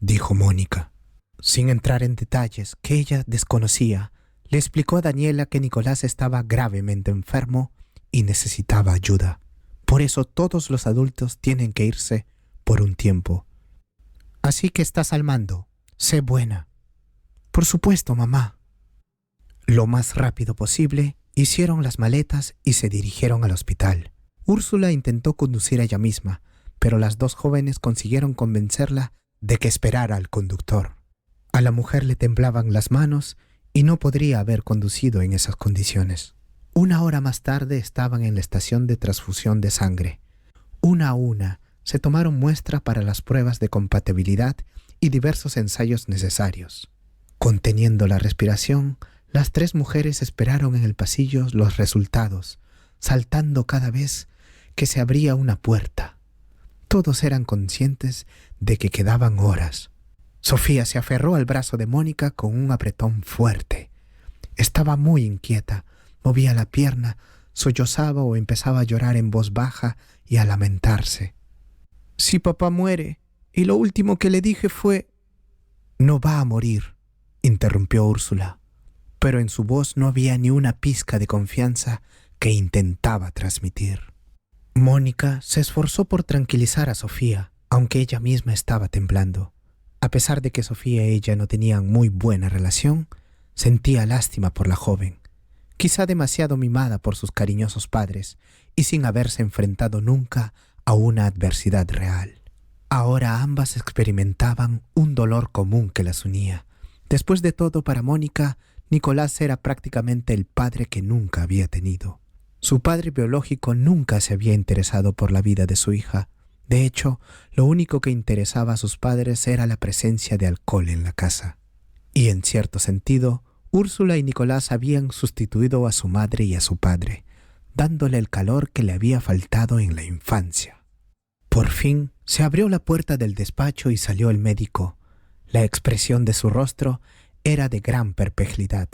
dijo Mónica. Sin entrar en detalles que ella desconocía, le explicó a Daniela que Nicolás estaba gravemente enfermo y necesitaba ayuda. Por eso todos los adultos tienen que irse por un tiempo. Así que estás al mando. Sé buena. Por supuesto, mamá. Lo más rápido posible, hicieron las maletas y se dirigieron al hospital. Úrsula intentó conducir ella misma, pero las dos jóvenes consiguieron convencerla de que esperara al conductor. A la mujer le temblaban las manos y no podría haber conducido en esas condiciones. 1 hora más tarde estaban en la estación de transfusión de sangre. Una a una se tomaron muestra para las pruebas de compatibilidad y diversos ensayos necesarios. Conteniendo la respiración, las 3 mujeres esperaron en el pasillo los resultados, saltando cada vez que se abría una puerta. Todos eran conscientes de que quedaban horas. Sofía se aferró al brazo de Mónica con un apretón fuerte. Estaba muy inquieta, movía la pierna, sollozaba o empezaba a llorar en voz baja y a lamentarse. Si papá muere, y lo último que le dije fue... No va a morir, interrumpió Úrsula, pero en su voz no había ni una pizca de confianza que intentaba transmitir. Mónica se esforzó por tranquilizar a Sofía, aunque ella misma estaba temblando. A pesar de que Sofía y ella no tenían muy buena relación, sentía lástima por la joven, quizá demasiado mimada por sus cariñosos padres y sin haberse enfrentado nunca a una adversidad real. Ahora ambas experimentaban un dolor común que las unía. Después de todo, para Mónica, Nicolás era prácticamente el padre que nunca había tenido. Su padre biológico nunca se había interesado por la vida de su hija. De hecho, lo único que interesaba a sus padres era la presencia de alcohol en la casa. Y en cierto sentido, Úrsula y Nicolás habían sustituido a su madre y a su padre, dándole el calor que le había faltado en la infancia. Por fin se abrió la puerta del despacho y salió el médico. La expresión de su rostro era de gran perplejidad.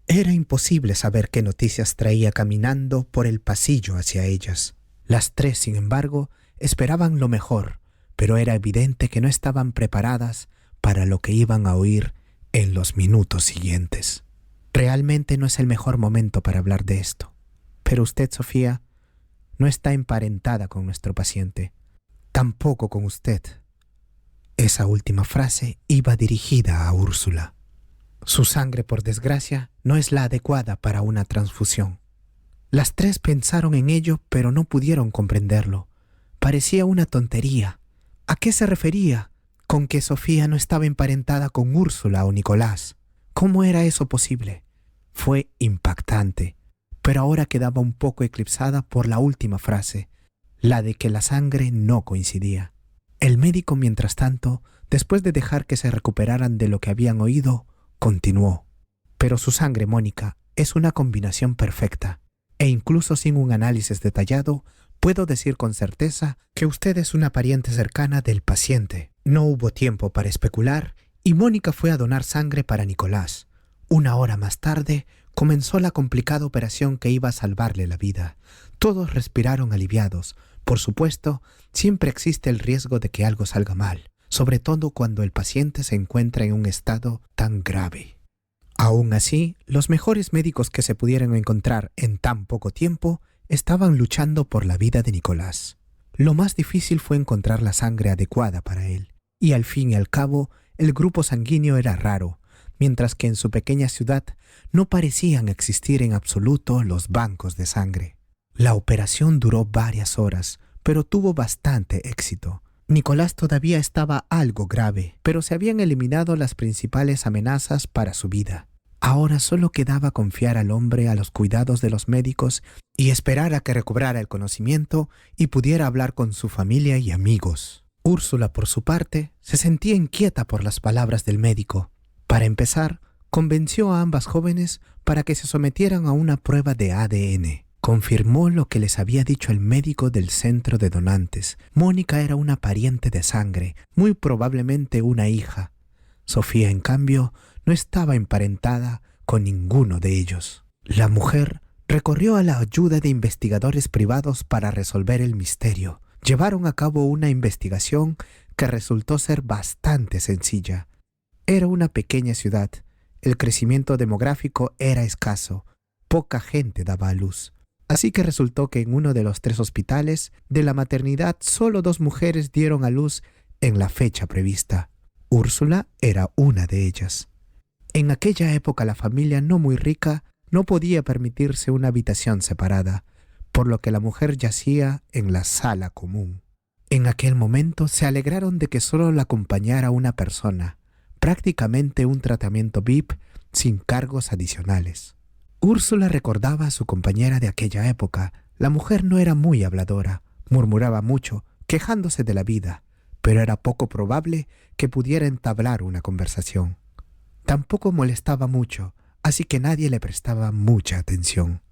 Era imposible saber qué noticias traía caminando por el pasillo hacia ellas. Las 3, sin embargo, esperaban lo mejor, pero era evidente que no estaban preparadas para lo que iban a oír en los minutos siguientes. Realmente no es el mejor momento para hablar de esto. Pero usted, Sofía, no está emparentada con nuestro paciente. Tampoco con usted. Esa última frase iba dirigida a Úrsula. Su sangre, por desgracia, no es la adecuada para una transfusión. Las 3 pensaron en ello, pero no pudieron comprenderlo. Parecía una tontería. ¿A qué se refería con que Sofía no estaba emparentada con Úrsula o Nicolás? ¿Cómo era eso posible? Fue impactante, pero ahora quedaba un poco eclipsada por la última frase, la de que la sangre no coincidía. El médico, mientras tanto, después de dejar que se recuperaran de lo que habían oído, continuó. Pero su sangre, Mónica, es una combinación perfecta, e incluso sin un análisis detallado, puedo decir con certeza que usted es una pariente cercana del paciente. No hubo tiempo para especular y Mónica fue a donar sangre para Nicolás. 1 hora más tarde comenzó la complicada operación que iba a salvarle la vida. Todos respiraron aliviados. Por supuesto, siempre existe el riesgo de que algo salga mal, sobre todo cuando el paciente se encuentra en un estado tan grave. Aún así, los mejores médicos que se pudieran encontrar en tan poco tiempo estaban luchando por la vida de Nicolás. Lo más difícil fue encontrar la sangre adecuada para él, y al fin y al cabo, el grupo sanguíneo era raro, mientras que en su pequeña ciudad no parecían existir en absoluto los bancos de sangre. La operación duró varias horas, pero tuvo bastante éxito. Nicolás todavía estaba algo grave, pero se habían eliminado las principales amenazas para su vida. Ahora solo quedaba confiar al hombre a los cuidados de los médicos y esperar a que recobrara el conocimiento y pudiera hablar con su familia y amigos. Úrsula, por su parte, se sentía inquieta por las palabras del médico. Para empezar, convenció a ambas jóvenes para que se sometieran a una prueba de ADN. Confirmó lo que les había dicho el médico del centro de donantes. Mónica era una pariente de sangre, muy probablemente una hija. Sofía, en cambio, no estaba emparentada con ninguno de ellos. La mujer recorrió a la ayuda de investigadores privados para resolver el misterio. Llevaron a cabo una investigación que resultó ser bastante sencilla. Era una pequeña ciudad. El crecimiento demográfico era escaso. Poca gente daba a luz. Así que resultó que en uno de los 3 hospitales de la maternidad solo 2 mujeres dieron a luz en la fecha prevista. Úrsula era una de ellas. En aquella época la familia no muy rica no podía permitirse una habitación separada, por lo que la mujer yacía en la sala común. En aquel momento se alegraron de que solo la acompañara una persona, prácticamente un tratamiento VIP sin cargos adicionales. Úrsula recordaba a su compañera de aquella época. La mujer no era muy habladora, murmuraba mucho, quejándose de la vida, pero era poco probable que pudiera entablar una conversación. Tampoco molestaba mucho, así que nadie le prestaba mucha atención.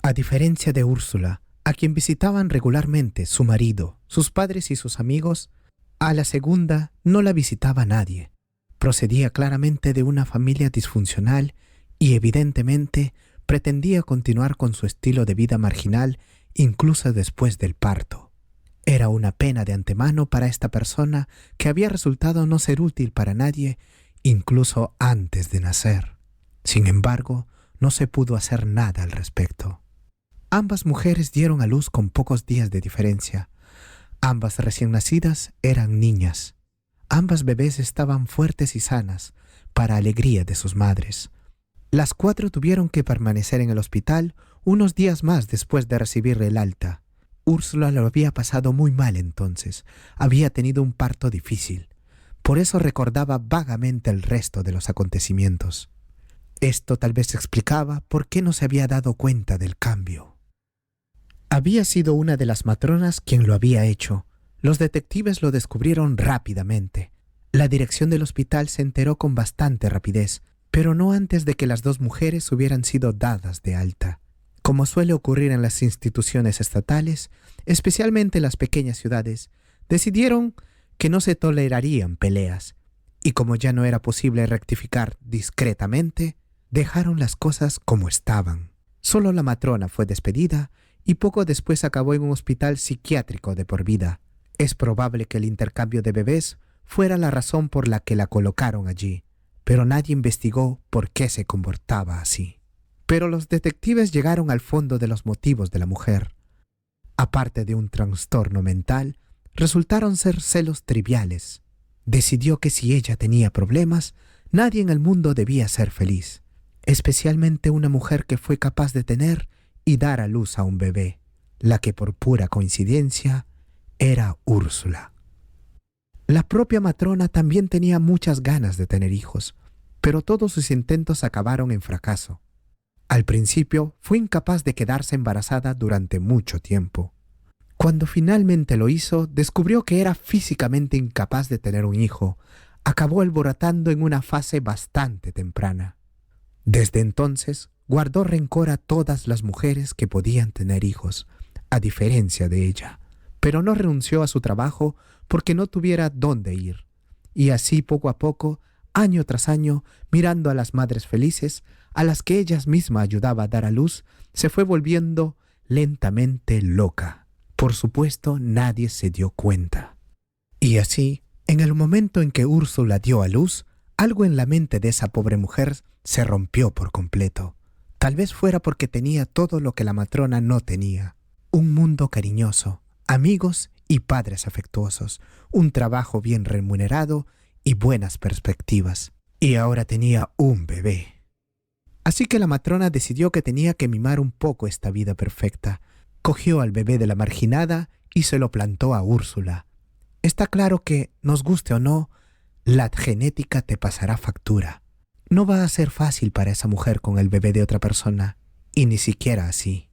A diferencia de Úrsula, a quien visitaban regularmente su marido, sus padres y sus amigos, a la segunda no la visitaba nadie. Procedía claramente de una familia disfuncional y evidentemente pretendía continuar con su estilo de vida marginal incluso después del parto. Era una pena de antemano para esta persona que había resultado no ser útil para nadie incluso antes de nacer. Sin embargo, no se pudo hacer nada al respecto. Ambas mujeres dieron a luz con pocos días de diferencia. Ambas recién nacidas eran niñas. Ambas bebés estaban fuertes y sanas, para alegría de sus madres. Las 4 tuvieron que permanecer en el hospital unos días más después de recibir el alta. Úrsula lo había pasado muy mal entonces. Había tenido un parto difícil. Por eso recordaba vagamente el resto de los acontecimientos. Esto tal vez explicaba por qué no se había dado cuenta del cambio. Había sido una de las matronas quien lo había hecho. Los detectives lo descubrieron rápidamente. La dirección del hospital se enteró con bastante rapidez, pero no antes de que las 2 mujeres hubieran sido dadas de alta. Como suele ocurrir en las instituciones estatales, especialmente en las pequeñas ciudades, decidieron que no se tolerarían peleas, y como ya no era posible rectificar discretamente, dejaron las cosas como estaban. Solo la matrona fue despedida y poco después acabó en un hospital psiquiátrico de por vida. Es probable que el intercambio de bebés fuera la razón por la que la colocaron allí, pero nadie investigó por qué se comportaba así. Pero los detectives llegaron al fondo de los motivos de la mujer. Aparte de un trastorno mental, resultaron ser celos triviales. Decidió que si ella tenía problemas, nadie en el mundo debía ser feliz, especialmente una mujer que fue capaz de tener y dar a luz a un bebé, la que por pura coincidencia era Úrsula. La propia matrona también tenía muchas ganas de tener hijos, pero todos sus intentos acabaron en fracaso. Al principio fue incapaz de quedarse embarazada durante mucho tiempo. Cuando finalmente lo hizo, descubrió que era físicamente incapaz de tener un hijo. Acabó alborotando en una fase bastante temprana. Desde entonces, guardó rencor a todas las mujeres que podían tener hijos, a diferencia de ella, pero no renunció a su trabajo porque no tuviera dónde ir. Y así poco a poco, año tras año, mirando a las madres felices, a las que ellas mismas ayudaba a dar a luz, se fue volviendo lentamente loca. Por supuesto, nadie se dio cuenta. Y así, en el momento en que Úrsula dio a luz, algo en la mente de esa pobre mujer se rompió por completo. Tal vez fuera porque tenía todo lo que la matrona no tenía. Un mundo cariñoso, amigos y padres afectuosos, un trabajo bien remunerado y buenas perspectivas. Y ahora tenía un bebé. Así que la matrona decidió que tenía que mimar un poco esta vida perfecta. Cogió al bebé de la marginada y se lo plantó a Úrsula. Está claro que, nos guste o no, la genética te pasará factura. No va a ser fácil para esa mujer con el bebé de otra persona, y ni siquiera así.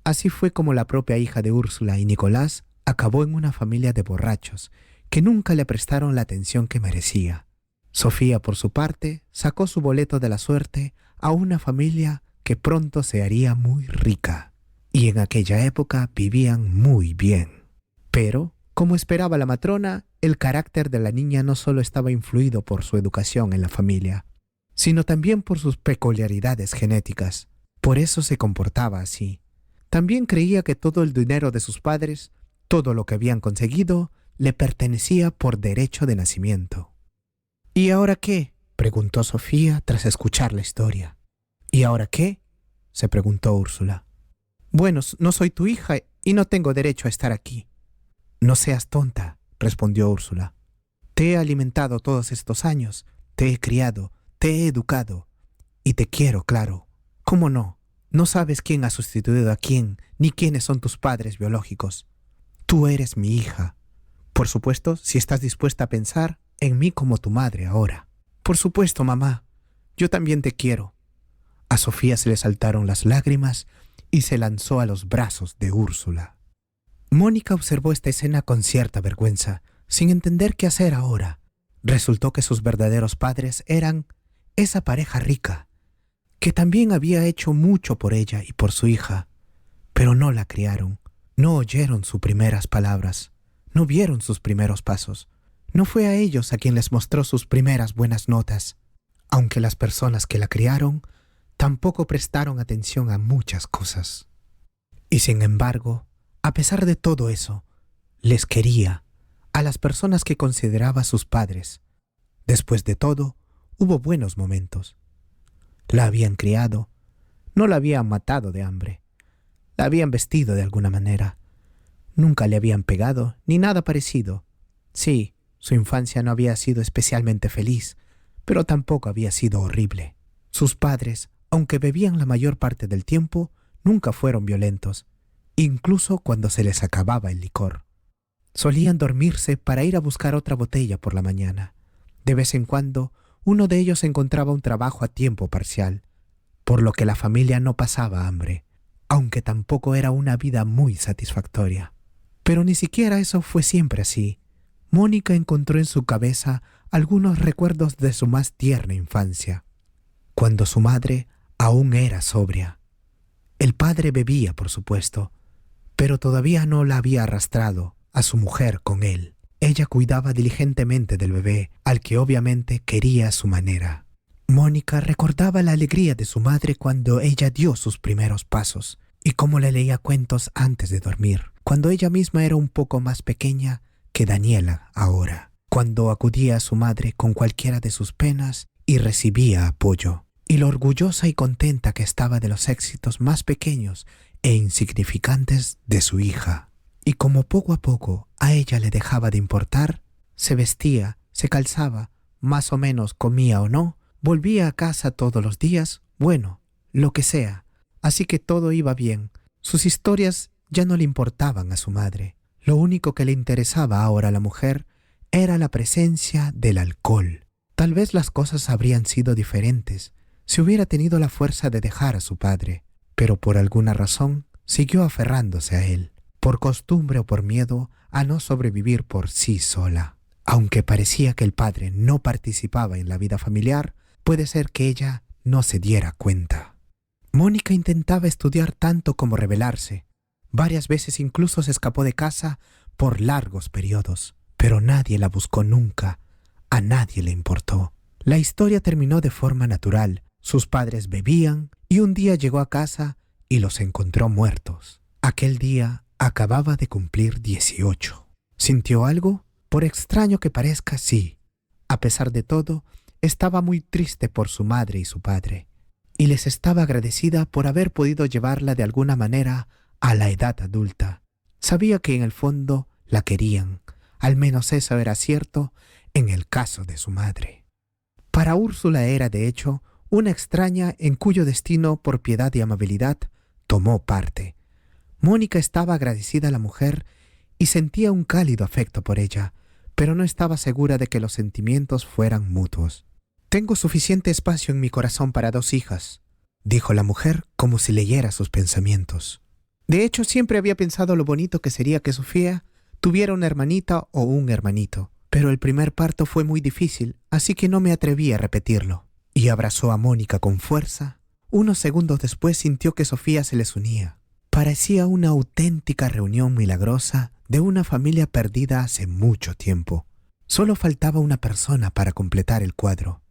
Así fue como la propia hija de Úrsula y Nicolás acabó en una familia de borrachos que nunca le prestaron la atención que merecía. Sofía, por su parte, sacó su boleto de la suerte a una familia que pronto se haría muy rica. Y en aquella época vivían muy bien. Pero, como esperaba la matrona, el carácter de la niña no solo estaba influido por su educación en la familia, sino también por sus peculiaridades genéticas. Por eso se comportaba así. También creía que todo el dinero de sus padres, todo lo que habían conseguido, le pertenecía por derecho de nacimiento. ¿Y ahora qué?, preguntó Sofía tras escuchar la historia. ¿Y ahora qué?, se preguntó Úrsula. Bueno, no soy tu hija y no tengo derecho a estar aquí. No seas tonta, respondió Úrsula. Te he alimentado todos estos años, te he criado, te he educado. Y te quiero, claro. ¿Cómo no? No sabes quién ha sustituido a quién, ni quiénes son tus padres biológicos. Tú eres mi hija. Por supuesto, si estás dispuesta a pensar en mí como tu madre ahora. Por supuesto, mamá. Yo también te quiero. A Sofía se le saltaron las lágrimas y se lanzó a los brazos de Úrsula. Mónica observó esta escena con cierta vergüenza, sin entender qué hacer ahora. Resultó que sus verdaderos padres eran esa pareja rica, que también había hecho mucho por ella y por su hija, pero no la criaron, no oyeron sus primeras palabras, no vieron sus primeros pasos. No fue a ellos a quien les mostró sus primeras buenas notas, aunque las personas que la criaron tampoco prestaron atención a muchas cosas. Y sin embargo, a pesar de todo eso, les quería a las personas que consideraba sus padres. Después de todo, hubo buenos momentos. La habían criado, no la habían matado de hambre, la habían vestido de alguna manera. Nunca le habían pegado ni nada parecido. Sí, su infancia no había sido especialmente feliz, pero tampoco había sido horrible. Sus padres, aunque bebían la mayor parte del tiempo, nunca fueron violentos, incluso cuando se les acababa el licor. Solían dormirse para ir a buscar otra botella por la mañana. De vez en cuando, uno de ellos encontraba un trabajo a tiempo parcial, por lo que la familia no pasaba hambre, aunque tampoco era una vida muy satisfactoria. Pero ni siquiera eso fue siempre así. Mónica encontró en su cabeza algunos recuerdos de su más tierna infancia, cuando su madre aún era sobria. El padre bebía, por supuesto, pero todavía no la había arrastrado a su mujer con él. Ella cuidaba diligentemente del bebé, al que obviamente quería a su manera. Mónica recordaba la alegría de su madre cuando ella dio sus primeros pasos, y cómo le leía cuentos antes de dormir, cuando ella misma era un poco más pequeña que Daniela ahora, cuando acudía a su madre con cualquiera de sus penas y recibía apoyo, y lo orgullosa y contenta que estaba de los éxitos más pequeños e insignificantes de su hija. Y como poco a poco a ella le dejaba de importar, se vestía, se calzaba, más o menos comía o no, volvía a casa todos los días, bueno, lo que sea. Así que todo iba bien. Sus historias ya no le importaban a su madre. Lo único que le interesaba ahora a la mujer era la presencia del alcohol. Tal vez las cosas habrían sido diferentes si hubiera tenido la fuerza de dejar a su padre, pero por alguna razón siguió aferrándose a él, por costumbre o por miedo a no sobrevivir por sí sola. Aunque parecía que el padre no participaba en la vida familiar, puede ser que ella no se diera cuenta. Mónica intentaba estudiar tanto como rebelarse. Varias veces incluso se escapó de casa por largos periodos, pero nadie la buscó nunca. A nadie le importó. La historia terminó de forma natural. Sus padres bebían y un día llegó a casa y los encontró muertos. Aquel día acababa de cumplir 18. ¿Sintió algo? Por extraño que parezca, sí. A pesar de todo, estaba muy triste por su madre y su padre, y les estaba agradecida por haber podido llevarla de alguna manera a la edad adulta. Sabía que en el fondo la querían, al menos eso era cierto en el caso de su madre. Para Úrsula era, de hecho, una extraña en cuyo destino, por piedad y amabilidad, tomó parte. Mónica estaba agradecida a la mujer y sentía un cálido afecto por ella, pero no estaba segura de que los sentimientos fueran mutuos. «Tengo suficiente espacio en mi corazón para 2 hijas», dijo la mujer como si leyera sus pensamientos. De hecho, siempre había pensado lo bonito que sería que Sofía tuviera una hermanita o un hermanito, pero el primer parto fue muy difícil, así que no me atreví a repetirlo. Y abrazó a Mónica con fuerza, Unos segundos después sintió que Sofía se les unía. Parecía una auténtica reunión milagrosa de una familia perdida hace mucho tiempo. Solo faltaba una persona para completar el cuadro.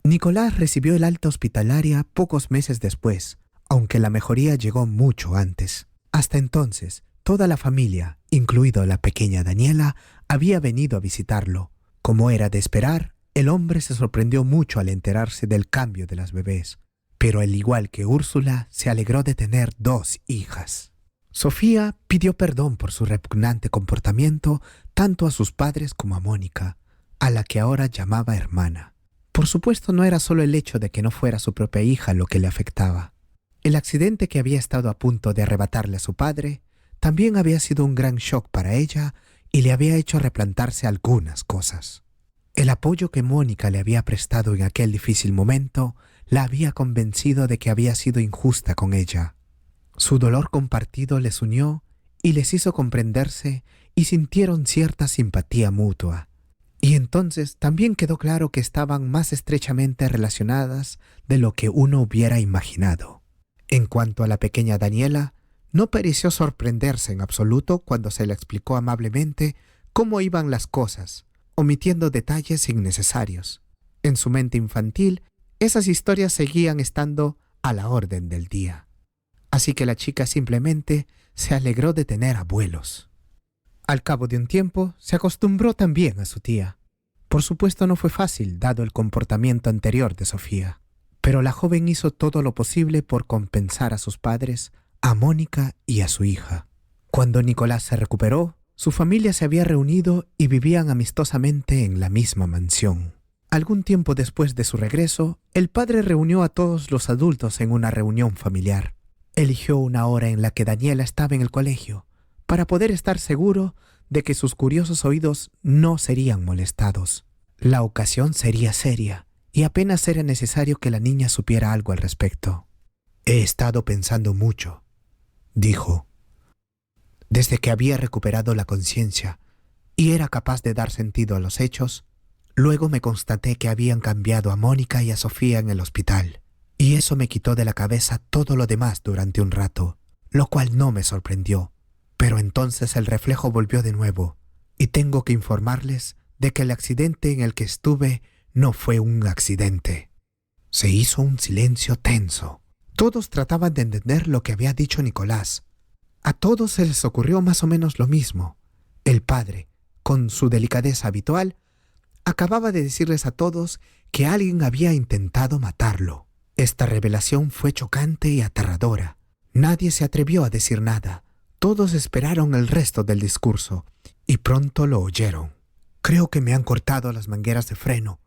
Nicolás recibió el alta hospitalaria pocos meses después, aunque la mejoría llegó mucho antes. Hasta entonces, toda la familia, incluido la pequeña Daniela, había venido a visitarlo. Como era de esperar, el hombre se sorprendió mucho al enterarse del cambio de las bebés, pero al igual que Úrsula, se alegró de tener 2 hijas. Sofía pidió perdón por su repugnante comportamiento tanto a sus padres como a Mónica, a la que ahora llamaba hermana. Por supuesto, no era solo el hecho de que no fuera su propia hija lo que le afectaba. El accidente que había estado a punto de arrebatarle a su padre también había sido un gran shock para ella y le había hecho replantarse algunas cosas. El apoyo que Mónica le había prestado en aquel difícil momento la había convencido de que había sido injusta con ella. Su dolor compartido les unió y les hizo comprenderse y sintieron cierta simpatía mutua. Y entonces también quedó claro que estaban más estrechamente relacionadas de lo que uno hubiera imaginado. En cuanto a la pequeña Daniela, no pareció sorprenderse en absoluto cuando se le explicó amablemente cómo iban las cosas, omitiendo detalles innecesarios. En su mente infantil, esas historias seguían estando a la orden del día. Así que la chica simplemente se alegró de tener abuelos. Al cabo de un tiempo, se acostumbró también a su tía. Por supuesto, no fue fácil, dado el comportamiento anterior de Sofía, pero la joven hizo todo lo posible por compensar a sus padres, a Mónica y a su hija. Cuando Nicolás se recuperó, su familia se había reunido y vivían amistosamente en la misma mansión. Algún tiempo después de su regreso, el padre reunió a todos los adultos en una reunión familiar. Eligió una hora en la que Daniela estaba en el colegio, para poder estar seguro de que sus curiosos oídos no serían molestados. La ocasión sería seria, y apenas era necesario que la niña supiera algo al respecto. «He estado pensando mucho», dijo. Desde que había recuperado la conciencia y era capaz de dar sentido a los hechos, luego me constaté que habían cambiado a Mónica y a Sofía en el hospital, y eso me quitó de la cabeza todo lo demás durante un rato, lo cual no me sorprendió. Pero entonces el reflejo volvió de nuevo, y tengo que informarles de que el accidente en el que estuve no fue un accidente. Se hizo un silencio tenso. Todos trataban de entender lo que había dicho Nicolás. A todos se les ocurrió más o menos lo mismo. El padre, con su delicadeza habitual, acababa de decirles a todos que alguien había intentado matarlo. Esta revelación fue chocante y aterradora. Nadie se atrevió a decir nada. Todos esperaron el resto del discurso, y pronto lo oyeron. Creo que me han cortado las mangueras de freno,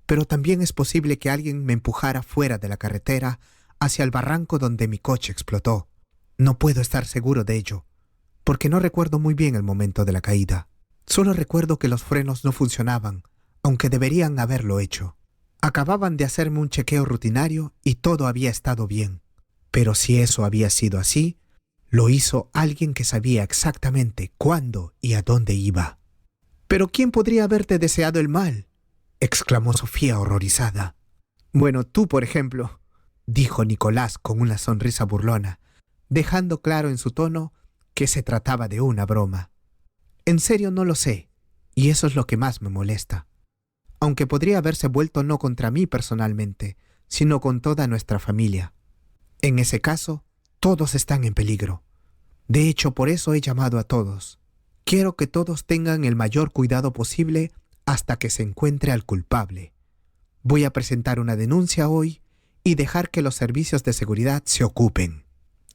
pero también es posible que alguien me empujara fuera de la carretera hacia el barranco donde mi coche explotó. No puedo estar seguro de ello, porque no recuerdo muy bien el momento de la caída. Solo recuerdo que los frenos no funcionaban, aunque deberían haberlo hecho. Acababan de hacerme un chequeo rutinario y todo había estado bien. Pero si eso había sido así, lo hizo alguien que sabía exactamente cuándo y a dónde iba. «¿Pero quién podría haberte deseado el mal?», exclamó Sofía horrorizada. «Bueno, tú, por ejemplo», dijo Nicolás con una sonrisa burlona, dejando claro en su tono que se trataba de una broma. «En serio no lo sé, y eso es lo que más me molesta. Aunque podría haberse vuelto no contra mí personalmente, sino con toda nuestra familia. En ese caso, todos están en peligro. De hecho, por eso he llamado a todos. Quiero que todos tengan el mayor cuidado posible hasta que se encuentre al culpable. Voy a presentar una denuncia hoy y dejar que los servicios de seguridad se ocupen».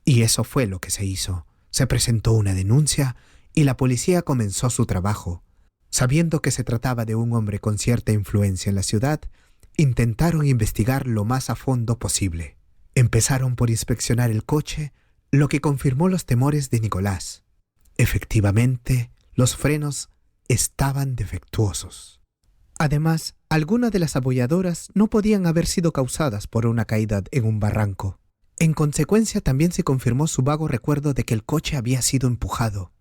Y eso fue lo que se hizo. Se presentó una denuncia y la policía comenzó su trabajo. Sabiendo que se trataba de un hombre con cierta influencia en la ciudad, intentaron investigar lo más a fondo posible. Empezaron por inspeccionar el coche, lo que confirmó los temores de Nicolás. Efectivamente, los frenos estaban defectuosos. Además, algunas de las abolladoras no podían haber sido causadas por una caída en un barranco. En consecuencia, también se confirmó su vago recuerdo de que el coche había sido empujado.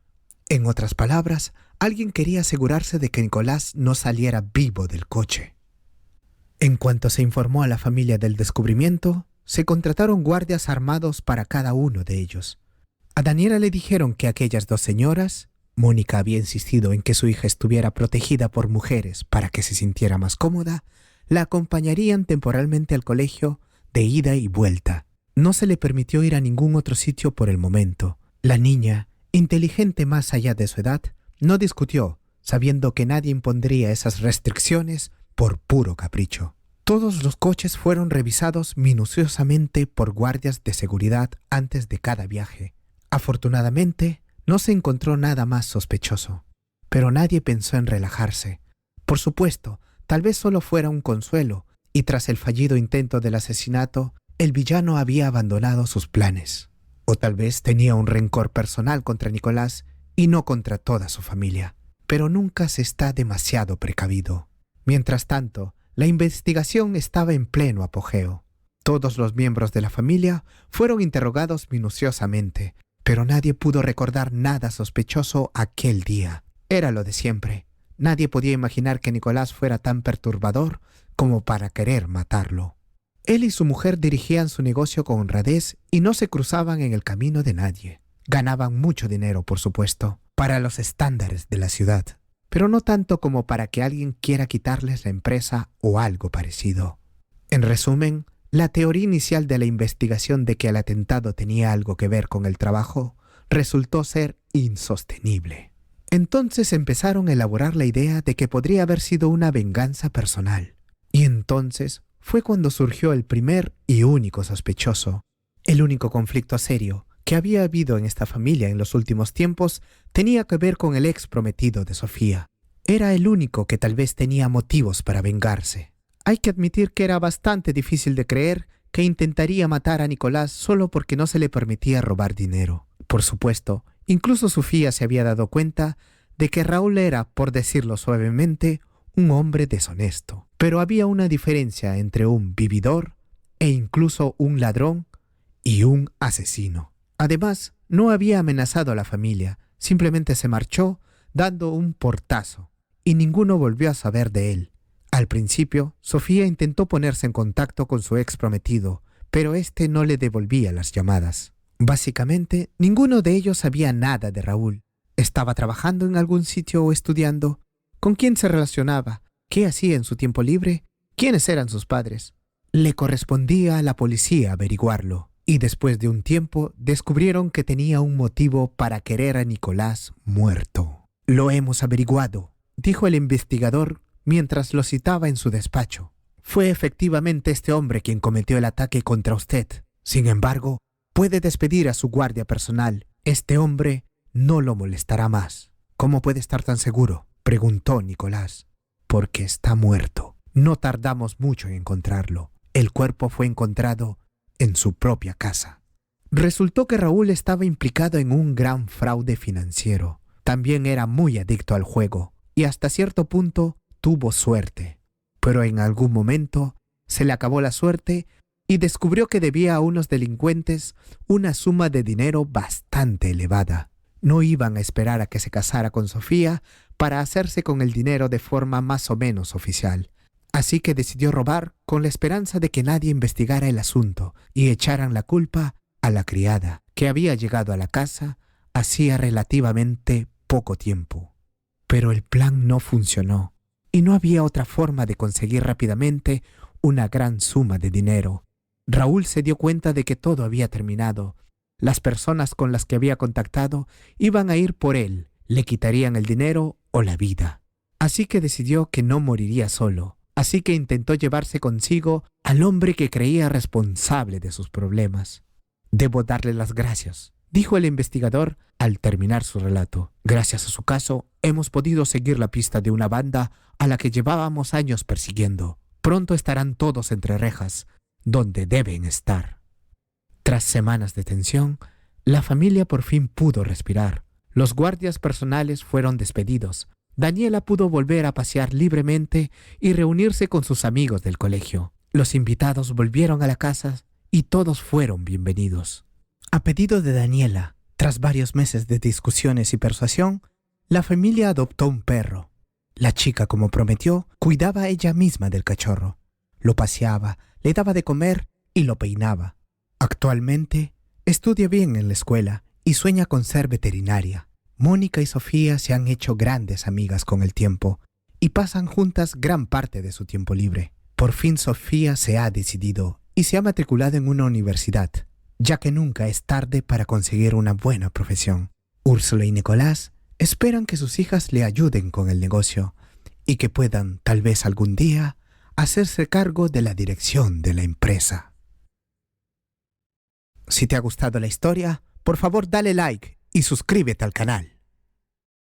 En otras palabras, alguien quería asegurarse de que Nicolás no saliera vivo del coche. En cuanto se informó a la familia del descubrimiento, se contrataron guardias armados para cada uno de ellos. A Daniela le dijeron que aquellas dos señoras, Mónica había insistido en que su hija estuviera protegida por mujeres para que se sintiera más cómoda, la acompañarían temporalmente al colegio de ida y vuelta. No se le permitió ir a ningún otro sitio por el momento. La niña, inteligente más allá de su edad, no discutió, sabiendo que nadie impondría esas restricciones por puro capricho. Todos los coches fueron revisados minuciosamente por guardias de seguridad antes de cada viaje. Afortunadamente, no se encontró nada más sospechoso. Pero nadie pensó en relajarse. Por supuesto, tal vez solo fuera un consuelo, y tras el fallido intento del asesinato, el villano había abandonado sus planes. O tal vez tenía un rencor personal contra Nicolás y no contra toda su familia. Pero nunca se está demasiado precavido. Mientras tanto, la investigación estaba en pleno apogeo. Todos los miembros de la familia fueron interrogados minuciosamente, pero nadie pudo recordar nada sospechoso aquel día. Era lo de siempre. Nadie podía imaginar que Nicolás fuera tan perturbador como para querer matarlo. Él y su mujer dirigían su negocio con honradez y no se cruzaban en el camino de nadie. Ganaban mucho dinero, por supuesto, para los estándares de la ciudad, pero no tanto como para que alguien quiera quitarles la empresa o algo parecido. En resumen, la teoría inicial de la investigación de que el atentado tenía algo que ver con el trabajo resultó ser insostenible. Entonces empezaron a elaborar la idea de que podría haber sido una venganza personal. Y entonces fue cuando surgió el primer y único sospechoso. El único conflicto serio que había habido en esta familia en los últimos tiempos tenía que ver con el ex prometido de Sofía. Era el único que tal vez tenía motivos para vengarse. Hay que admitir que era bastante difícil de creer que intentaría matar a Nicolás solo porque no se le permitía robar dinero. Por supuesto, incluso Sofía se había dado cuenta de que Raúl era, por decirlo suavemente, un hombre deshonesto. Pero había una diferencia entre un vividor e incluso un ladrón y un asesino. Además, no había amenazado a la familia, simplemente se marchó dando un portazo, y ninguno volvió a saber de él. Al principio, Sofía intentó ponerse en contacto con su ex prometido, pero este no le devolvía las llamadas. Básicamente, ninguno de ellos sabía nada de Raúl. ¿Estaba trabajando en algún sitio o estudiando? ¿Con quién se relacionaba? ¿Qué hacía en su tiempo libre? ¿Quiénes eran sus padres? Le correspondía a la policía averiguarlo. Y después de un tiempo descubrieron que tenía un motivo para querer a Nicolás muerto. «Lo hemos averiguado», dijo el investigador mientras lo citaba en su despacho. «Fue efectivamente este hombre quien cometió el ataque contra usted. Sin embargo, puede despedir a su guardia personal. Este hombre no lo molestará más». «¿Cómo puede estar tan seguro?», preguntó Nicolás. «Porque está muerto. No tardamos mucho en encontrarlo. El cuerpo fue encontrado en su propia casa». Resultó que Raúl estaba implicado en un gran fraude financiero. También era muy adicto al juego y hasta cierto punto tuvo suerte. Pero en algún momento se le acabó la suerte y descubrió que debía a unos delincuentes una suma de dinero bastante elevada. No iban a esperar a que se casara con Sofía para hacerse con el dinero de forma más o menos oficial. Así que decidió robar con la esperanza de que nadie investigara el asunto y echaran la culpa a la criada, que había llegado a la casa hacía relativamente poco tiempo. Pero el plan no funcionó y no había otra forma de conseguir rápidamente una gran suma de dinero. Raúl se dio cuenta de que todo había terminado. Las personas con las que había contactado iban a ir por él, le quitarían el dinero o la vida. Así que decidió que no moriría solo. Así que intentó llevarse consigo al hombre que creía responsable de sus problemas. «Debo darle las gracias», dijo el investigador al terminar su relato. «Gracias a su caso, hemos podido seguir la pista de una banda a la que llevábamos años persiguiendo. Pronto estarán todos entre rejas, donde deben estar». Tras semanas de tensión, la familia por fin pudo respirar. Los guardias personales fueron despedidos. Daniela pudo volver a pasear libremente y reunirse con sus amigos del colegio. Los invitados volvieron a la casa y todos fueron bienvenidos. A pedido de Daniela, tras varios meses de discusiones y persuasión, la familia adoptó un perro. La chica, como prometió, cuidaba ella misma del cachorro. Lo paseaba, le daba de comer y lo peinaba. Actualmente, estudia bien en la escuela y sueña con ser veterinaria. Mónica y Sofía se han hecho grandes amigas con el tiempo y pasan juntas gran parte de su tiempo libre. Por fin Sofía se ha decidido y se ha matriculado en una universidad, ya que nunca es tarde para conseguir una buena profesión. Úrsula y Nicolás esperan que sus hijas le ayuden con el negocio y que puedan, tal vez algún día, hacerse cargo de la dirección de la empresa. Si te ha gustado la historia, por favor dale like y suscríbete al canal.